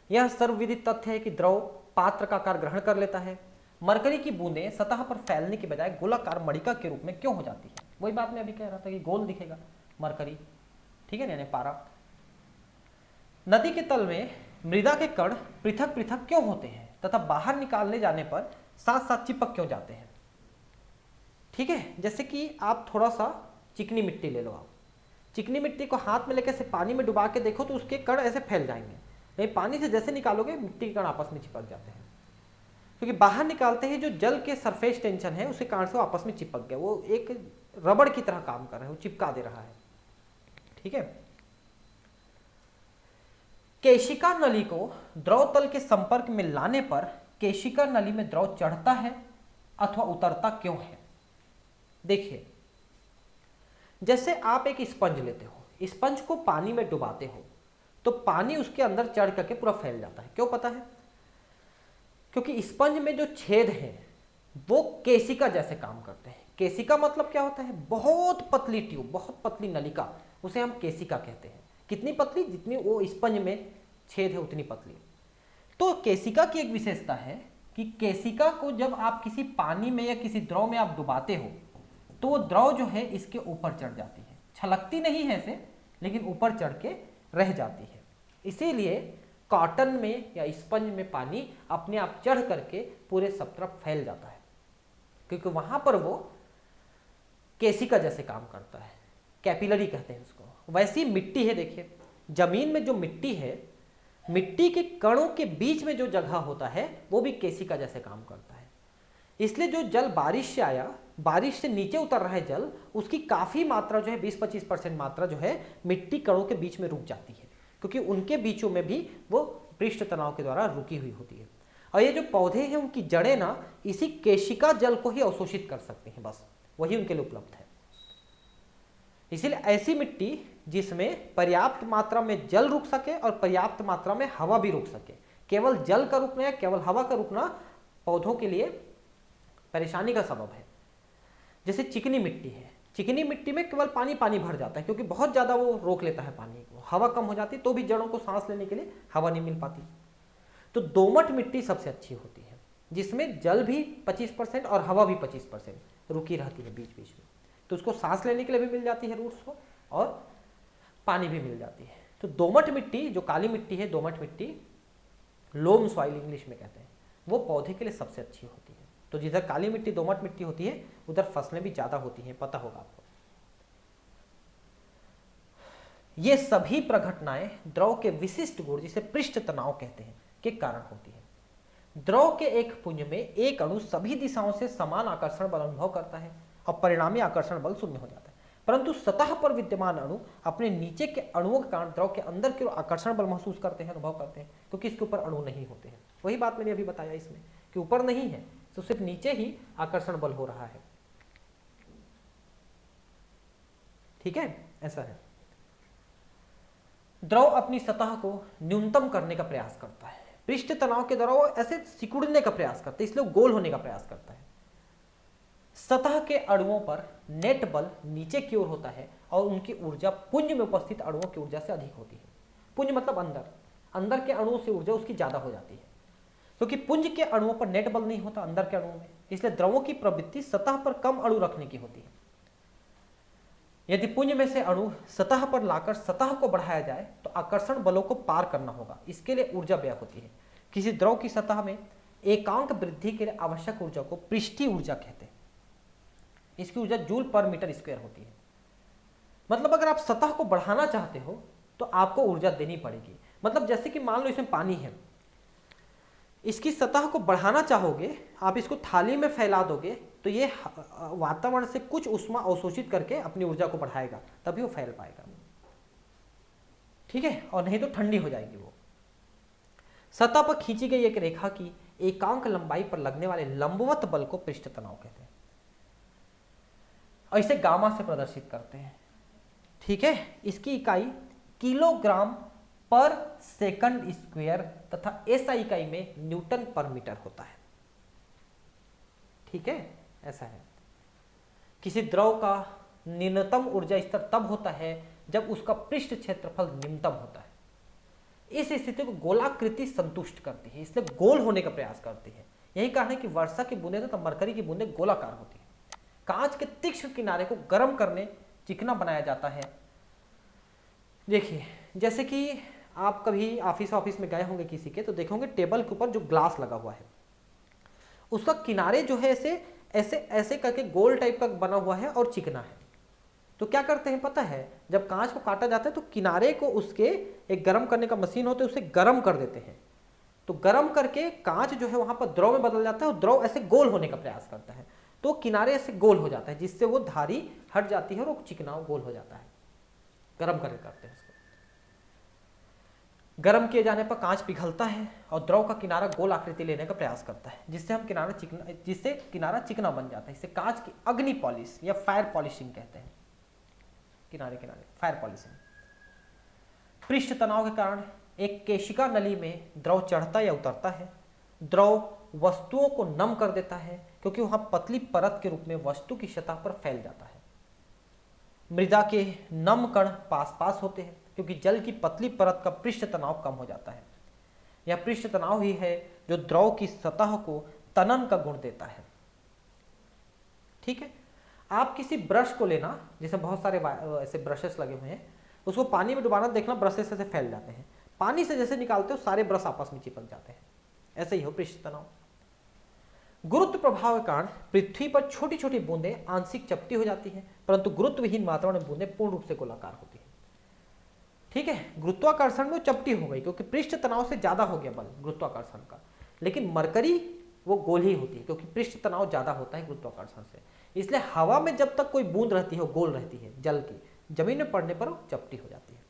यह सर्वविदित तथ्य है कि द्रव पात्र का आकार ग्रहण कर लेता है। मरकरी की बूंदें सतह पर फैलने के बजाय गोलाकार मणिका के रूप में क्यों हो जाती है? वही बात मैं अभी कह रहा था कि गोल दिखेगा मरकरी, ठीक है, यानी पारा। नदी के तल में मृदा के कण पृथक पृथक क्यों होते हैं तथा बाहर निकालने जाने पर साथ साथ चिपक क्यों जाते हैं? ठीक है, जैसे कि आप थोड़ा सा चिकनी मिट्टी ले लो, आप चिकनी मिट्टी को हाथ में लेकर से पानी में डुबा के देखो तो उसके कण ऐसे फैल जाएंगे, नहीं पानी से जैसे निकालोगे मिट्टी के कण आपस में चिपक जाते हैं, क्योंकि बाहर निकालते हैं जो जल के सरफेस टेंशन है उसके कारण से वो आपस में चिपक गया, वो एक रबड़ की तरह काम कर रहा है, वो चिपका दे रहा है। ठीक है, केशिका नली को द्रव तल के संपर्क में लाने पर केशिका नली में द्रव चढ़ता है अथवा उतरता क्यों है? देखिए, जैसे आप एक स्पंज लेते हो, स्पंज को पानी में डुबाते हो तो पानी उसके अंदर चढ़ करके पूरा फैल जाता है। क्यों पता है? क्योंकि स्पंज में जो छेद हैं वो केशिका जैसे काम करते हैं। केशिका मतलब क्या होता है? बहुत पतली ट्यूब, बहुत पतली नलिका, उसे हम केशिका कहते हैं। कितनी पतली? जितनी वो स्पंज में छेद है उतनी पतली। तो केशिका की एक विशेषता है कि केशिका को जब आप किसी पानी में या किसी द्रव में आप डुबाते हो तो वो द्रव जो है इसके ऊपर चढ़ जाती है, छलकती नहीं है ऐसे, लेकिन ऊपर चढ़ के रह जाती है। इसीलिए कॉटन में या स्पंज में पानी अपने आप चढ़ करके पूरे सब तरफ फैल जाता है, क्योंकि वहां पर वो केशिका जैसे काम करता है, कैपिलरी कहते हैं उसको। वैसी मिट्टी है, देखिए जमीन में जो मिट्टी है, मिट्टी के कणों के बीच में जो जगह होता है वो भी केशिका जैसे काम करता है। इसलिए जो जल बारिश से आया, बारिश से नीचे उतर रहा है जल, उसकी काफी मात्रा जो है 20-25% मात्रा जो है मिट्टी कणों के बीच में रुक जाती है, क्योंकि उनके बीचों में भी वो पृष्ठ तनाव के द्वारा रुकी हुई होती है। और ये जो पौधे हैं उनकी जड़ें ना इसी केशिका जल को ही अवशोषित कर सकती हैं, बस वही उनके लिए उपलब्ध है। इसलिए ऐसी मिट्टी जिसमें पर्याप्त मात्रा में जल रुक सके और पर्याप्त मात्रा में हवा भी रुक सके, केवल जल का रुकना या केवल हवा का रुकना पौधों के लिए परेशानी का सबब है। जैसे चिकनी मिट्टी है, चिकनी मिट्टी में केवल पानी पानी भर जाता है, क्योंकि बहुत ज्यादा वो रोक लेता है पानी को, हवा कम हो जाती तो भी जड़ों को सांस लेने के लिए हवा नहीं मिल पाती। तो दोमट मिट्टी सबसे अच्छी होती है, जिसमें जल भी 25% और हवा भी 25% रुकी रहती है बीच बीच में, तो उसको सांस लेने के लिए भी मिल जाती है रूट्स को, और पानी भी मिल जाती है। तो दोमट मिट्टी, जो काली मिट्टी है, दोमट मिट्टी, लोम सॉइल इंग्लिश में कहते हैं, वो पौधे के लिए सबसे अच्छी होती है। तो जिधर काली मिट्टी दोमट मिट्टी होती है उधर फसलें भी ज्यादा होती हैं, पता होगा आपको। ये सभी प्रघटनाएं द्रव के विशिष्ट गुण, जिसे पृष्ठ तनाव कहते हैं, के कारण होती है। द्रव के एक पुंज में एक अणु सभी दिशाओं से समान आकर्षण बल अनुभव करता है और परिणामी आकर्षण बल शून्य हो जाता है, परंतु सतह पर विद्यमान अणु अपने नीचे के अणुओं के कारण द्रव के अंदर की ओर आकर्षण बल महसूस करते हैं, अनुभव करते हैं, क्योंकि इसके ऊपर अणु नहीं होते हैं। वही बात मैंने अभी बताया इसमें कि ऊपर नहीं है तो सिर्फ नीचे ही आकर्षण बल हो रहा है। ठीक है, ऐसा है। द्रव अपनी सतह को न्यूनतम करने का प्रयास करता है, पृष्ठ तनाव के द्वारा वो ऐसे सिकुड़ने का प्रयास करता है, इसलिए वो गोल होने का प्रयास करता है। सतह के अणुओं पर नेट बल नीचे की ओर होता है और उनकी ऊर्जा पुंज में उपस्थित अणुओं की ऊर्जा से अधिक होती है। पुंज मतलब अंदर, अंदर के अणुओं से ऊर्जा उसकी ज्यादा हो जाती है, क्योंकि पुंज के अणुओं पर नेट बल नहीं होता अंदर के अणुओं में, इसलिए द्रवों की प्रवृत्ति सतह पर कम अणु रखने की होती है। यदि पुंज में से अणु सतह पर लाकर सतह को बढ़ाया जाए तो आकर्षण बलों को पार करना होगा, इसके लिए ऊर्जा व्यय होती है। किसी द्रव की सतह में एकांक वृद्धि के लिए आवश्यक ऊर्जा को पृष्ठीय ऊर्जा कहते हैं। इसकी ऊर्जा जूल पर मीटर स्क्वायर होती है। मतलब अगर आप सतह को बढ़ाना चाहते हो तो आपको ऊर्जा देनी पड़ेगी। मतलब जैसे कि मान लो इसमें पानी है, इसकी सतह को बढ़ाना चाहोगे, आप इसको थाली में फैला दोगे तो ये वातावरण से कुछ ऊष्मा अवशोषित करके अपनी ऊर्जा को बढ़ाएगा, तभी वो फैल पाएगा। ठीक है, और नहीं तो ठंडी हो जाएगी वो। सतह पर खींची गई एक रेखा की एकांक लंबाई पर लगने वाले लंबवत बल को पृष्ठ तनाव कहते हैं और इसे गामा से प्रदर्शित करते हैं। ठीक है, इसकी इकाई किलोग्राम पर सेकंड स्क्वायर तथा एसआई इकाई में न्यूटन पर मीटर होता है। ठीक है, ऐसा है। किसी द्रव का न्यूनतम ऊर्जा स्तर तब होता है जब उसका पृष्ठ क्षेत्रफल निम्नतम होता है। इस स्थिति को गोलाकृति संतुष्ट करती है, इसलिए गोल होने का प्रयास करती है। यही कारण है कि वर्षा की बूंदें तथा मरकरी की बूंदें गोलाकार होती है। कांच के तीक्ष्ण किनारे को गर्म करने चिकना बनाया जाता है। देखिए, जैसे कि आप कभी ऑफिस में गए होंगे किसी के, तो देखोगे टेबल के ऊपर जो ग्लास लगा हुआ है उसका किनारे जो है ऐसे ऐसे ऐसे करके गोल टाइप का बना हुआ है और चिकना है। तो क्या करते हैं पता है, जब कांच को काटा जाता है तो किनारे को उसके एक गर्म करने का मशीन होता है, उसे गर्म कर देते हैं। तो गर्म करके कांच जो है वहां पर द्रव में बदल जाता है और द्रव ऐसे गोल होने का प्रयास करता है, तो किनारे ऐसे गोल हो जाता है, जिससे वो धारी हट जाती है और वो चिकना गोल हो जाता है। गर्म करते हैं उसको। गर्म किए जाने पर कांच पिघलता है और द्रव का किनारा गोल आकृति लेने का प्रयास करता है, जिससे किनारा चिकना बन जाता है। इसे कांच की अग्नि पॉलिश या फायर पॉलिशिंग कहते हैं। किनारे फायर पॉलिशिंग। पृष्ठ तनाव के कारण एक केशिका नली में द्रव चढ़ता या उतरता है। द्रव वस्तुओं को नम कर देता है क्योंकि वहां पतली परत के रूप में वस्तु की सतह पर फैल जाता है। मृदा के नम कण पास होते हैं क्योंकि जल की पतली परत का पृष्ठ तनाव कम हो जाता है। यह पृष्ठ तनाव ही है जो द्रव की सतह को तनन का गुण देता है। ठीक है, आप किसी ब्रश को लेना, जैसे बहुत सारे ऐसे ब्रशेस लगे हुए हैं, उसको पानी में डुबाना, देखना ब्रशेस ऐसे फैल जाते हैं। पानी से जैसे निकालते हो सारे ब्रश आपस में चिपक जाते हैं। ऐसे ही हो पृष्ठ तनाव। गुरुत्व प्रभाव के कारण पृथ्वी पर छोटी छोटी बूंदें आंशिक चपटी हो जाती हैं, परंतु गुरुत्वहीन वातावरण में बूंदें पूर्ण रूप से गोलाकार होती हैं। ठीक है, गुरुत्वाकर्षण में चपटी हो गई क्योंकि पृष्ठ तनाव से ज्यादा हो गया बल गुरुत्वाकर्षण का, लेकिन मरकरी वो गोल ही होती है क्योंकि पृष्ठ तनाव ज्यादा होता है गुरुत्वाकर्षण से। इसलिए हवा में जब तक कोई बूंद रहती है वो गोल रहती है जल की, जमीन में पड़ने पर चपटी हो जाती है।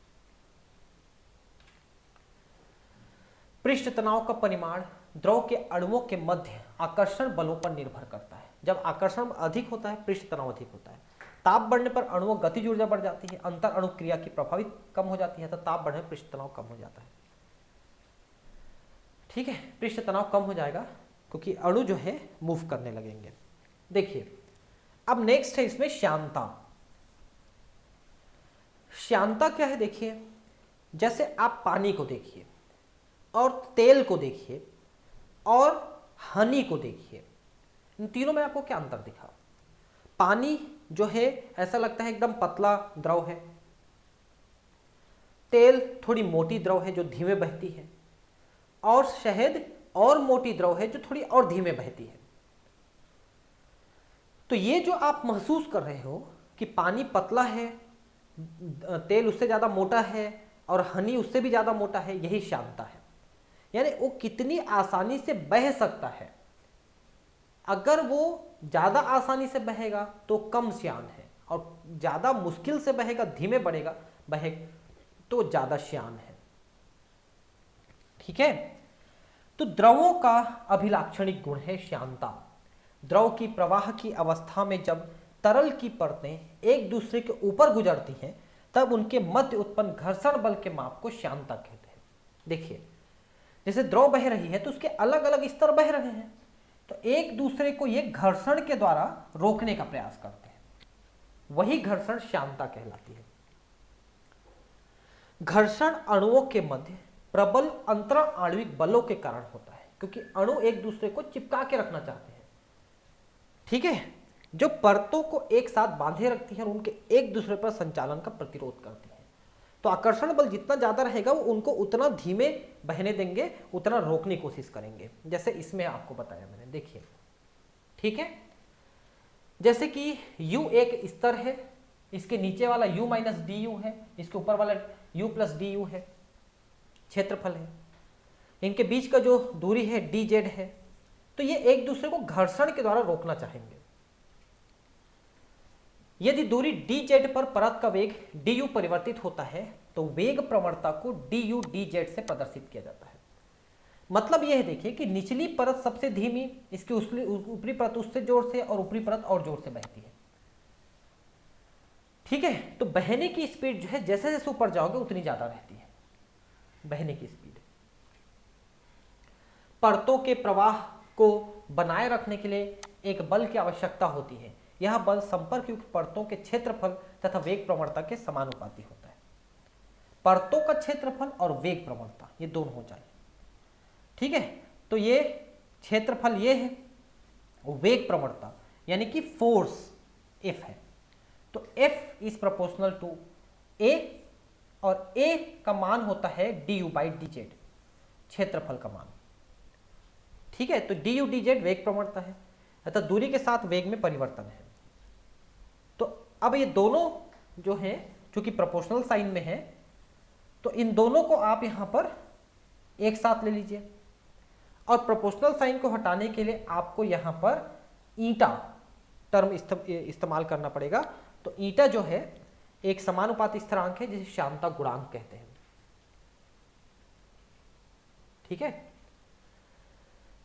पृष्ठ तनाव का परिमाण द्रव के अणुओं के मध्य आकर्षण बलों पर निर्भर करता है। जब आकर्षण अधिक होता है पृष्ठ तनाव अधिक होता है। ताप बढ़ने पर अणुओं गतिज ऊर्जा बढ़ जाती है, अंतर अणु क्रिया की प्रभावित कम हो जाती है, तो ताप बढ़ने पर पृष्ठ तनाव कम हो जाता है। ठीक है, पृष्ठ तनाव कम हो जाएगा क्योंकि अणु जो है मूव करने लगेंगे। देखिए, अब नेक्स्ट है इसमें श्यानता। श्यानता क्या है? देखिए, जैसे आप पानी को देखिए और तेल को देखिए और हनी को देखिए, इन तीनों में आपको क्या अंतर दिखा? पानी जो है ऐसा लगता है एकदम पतला द्रव है, तेल थोड़ी मोटी द्रव है जो धीमे बहती है, और शहद और मोटी द्रव है जो थोड़ी और धीमे बहती है। तो ये जो आप महसूस कर रहे हो कि पानी पतला है, तेल उससे ज्यादा मोटा है और हनी उससे भी ज्यादा मोटा है, यही श्यानता है। यानी वो कितनी आसानी से बह सकता है। अगर वो ज्यादा आसानी से बहेगा तो कम श्यान है, और ज्यादा मुश्किल से बहेगा, धीमे बहेगा तो ज्यादा श्यान है। ठीक है, तो द्रवों का अभिलाक्षणिक गुण है श्यानता। द्रव की प्रवाह की अवस्था में जब तरल की परतें एक दूसरे के ऊपर गुजरती हैं तब उनके मध्य उत्पन्न घर्षण बल के माप को श्यानता कहते हैं। देखिए, जैसे द्रव बह रही है तो उसके अलग अलग स्तर बह रहे हैं, तो एक दूसरे को ये घर्षण के द्वारा रोकने का प्रयास करते हैं, वही घर्षण श्यानता कहलाती है। घर्षण अणुओं के मध्य प्रबल अंतरा आणविक बलों के कारण होता है, क्योंकि अणु एक दूसरे को चिपका के रखना चाहते हैं। ठीक है, जो परतों को एक साथ बांधे रखती है और उनके एक दूसरे पर संचालन का प्रतिरोध करती है। तो आकर्षण बल जितना ज्यादा रहेगा वो उनको उतना धीमे बहने देंगे, उतना रोकने की कोशिश करेंगे, जैसे इसमें आपको बताया मैंने। देखिए, ठीक है, जैसे कि U एक स्तर है, इसके नीचे वाला U माइनस डी यू है, इसके ऊपर वाला U प्लस डी यू है, क्षेत्रफल है, इनके बीच का जो दूरी है dz है। तो ये एक दूसरे को घर्षण के द्वारा रोकना चाहेंगे। यदि दूरी dz पर परत का वेग du परिवर्तित होता है तो वेग प्रवणता को du dz से प्रदर्शित किया जाता है। मतलब यह है, देखिए कि निचली परत सबसे धीमी, इसकी ऊपरी परत उससे जोर से और ऊपरी परत और जोर से बहती है। ठीक है, तो बहने की स्पीड जो है जैसे जैसे ऊपर जाओगे उतनी ज्यादा रहती है बहने की स्पीड। परतों के प्रवाह को बनाए रखने के लिए एक बल की आवश्यकता होती है। यह बल संपर्क युक्त परतों के क्षेत्रफल तथा वेग प्रवणता के समानुपाती होता है। परतों का क्षेत्रफल और वेग प्रवणता, ये दोनों हो जाए। ठीक है, तो ये क्षेत्रफल ये है, वेग प्रवणता यानी कि फोर्स F है, तो F is proportional to A, और A का मान होता है du/dz, क्षेत्रफल का मान। ठीक है, तो du/dz वेग प्रवणता है, अतः दूरी के साथ वेग में परिवर्तन है। तो अब ये दोनों जो हैं चूंकि प्रोपोर्शनल साइन में है, तो इन दोनों को आप यहां पर एक साथ ले लीजिए, और प्रोपोर्शनल साइन को हटाने के लिए आपको यहां पर ईटा टर्म इस्तेमाल करना पड़ेगा। तो ईटा जो है एक समानुपाती स्थिरांक है जिसे श्यानता गुणांक कहते हैं। ठीक है,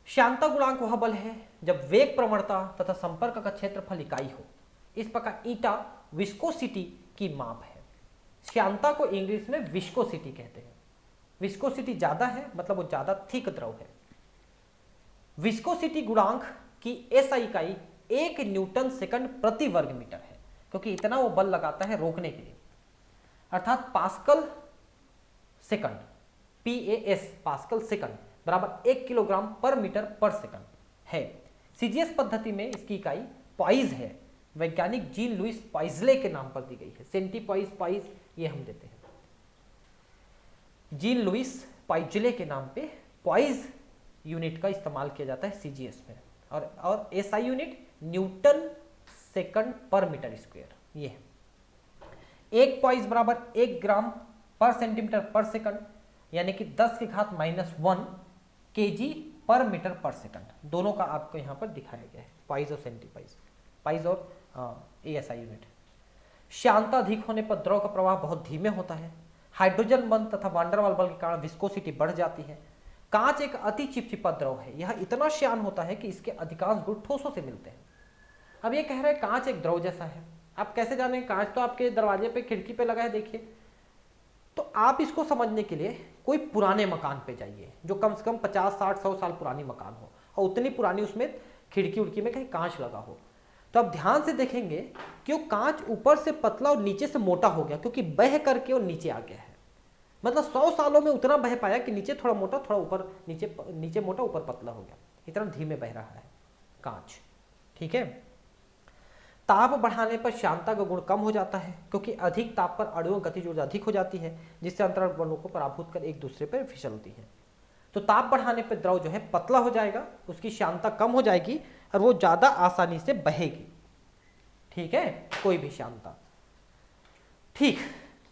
श्यानता गुणांक वह बल है जब वेग प्रवणता तथा संपर्क का क्षेत्रफल इकाई हो। इस प्रकार ईटा विस्कोसिटी की माप है। श्यानता को इंग्लिश में विस्कोसिटी कहते हैं। विस्कोसिटी ज्यादा है मतलब वो ज्यादा थिक द्रव है। विस्कोसिटी गुणांक की एसआई इकाई 1 न्यूटन सेकंड प्रति वर्ग मीटर है, क्योंकि इतना वो बल लगाता है रोकने के लिए, अर्थात pascal second, PAS pascal second बराबर 1 किलोग्राम पर मीटर पर सेकंड है। सीजीएस पद्धति में इसकी इकाई पॉइज है, वैज्ञानिक जीन लुइस पॉइजले के नाम पर दी गई है। सेंटीपॉइज, पॉइज ये हम देते हैं। जीन लुइस पॉइजले के नाम पे पॉइज यूनिट का इस्तेमाल किया जाता है सीजीएस में, और एसआई यूनिट न्यूटन सेकंड पर मीटर स्क्वायर ये है। 1 पॉइज बराबर 1 ग्राम पर सेंटीमीटर पर सेकंड, यानी कि 10⁻⁻1 केजी पर मीटर पर सेकंड। दोनों का आपको यहाँ पर दिखाया गया है, पॉइज और सेंटीपॉइज, पॉइज और एएसआई यूनिट। श्यानता अधिक होने पर द्रव का प्रवाह बहुत धीमे होता है। हाइड्रोजन बंध तथा वांडरवाल बल के कारण विस्कोसिटी बढ़ जाती है। कांच एक अति चिपचिपा द्रव है, यह इतना श्यान होता है कि इसके अधिकांश गुण ठोसों से मिलते हैं। अब ये कह रहे हैं कांच एक द्रव जैसा है, आप कैसे जाने? कांच तो आपके दरवाजे पे, खिड़की पे लगा है, देखिए। तो आप इसको समझने के लिए कोई पुराने मकान पे जाइए जो कम से कम 50, 60, 100 साल पुरानी मकान हो, और उतनी पुरानी उसमें खिड़की उड़की में कहीं कांच लगा हो, तो आप ध्यान से देखेंगे कि वो कांच ऊपर से पतला और नीचे से मोटा हो गया, क्योंकि बह करके वो नीचे आ गया है। मतलब 100 सालों में उतना बह पाया कि नीचे थोड़ा मोटा, थोड़ा ऊपर, नीचे मोटा, ऊपर पतला हो गया। इतना धीमे बह रहा है कांच। ठीक है, ताप बढ़ाने पर श्यानता का गुण कम हो जाता है, क्योंकि अधिक ताप पर अणुओं की गतिज ऊर्जा अधिक हो जाती है, जिससे अंतराल बलों को पराभूत कर एक दूसरे पर फिसलती है। तो ताप बढ़ाने पर द्रव जो है पतला हो जाएगा, उसकी श्यानता कम हो जाएगी और वो ज्यादा आसानी से बहेगी। ठीक है, कोई भी श्यानता। ठीक,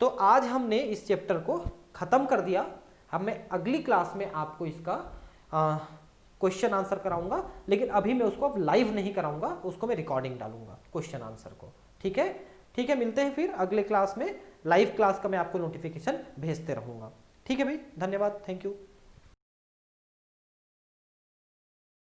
तो आज हमने इस चैप्टर को खत्म कर दिया। अब मैं अगली क्लास में आपको इसका क्वेश्चन आंसर कराऊंगा, लेकिन अभी मैं उसको अब लाइव नहीं कराऊंगा, उसको मैं रिकॉर्डिंग डालूंगा क्वेश्चन आंसर को। ठीक है, ठीक है, मिलते हैं फिर अगले क्लास में। लाइव क्लास का मैं आपको नोटिफिकेशन भेजते रहूंगा। ठीक है भाई, धन्यवाद, थैंक यू।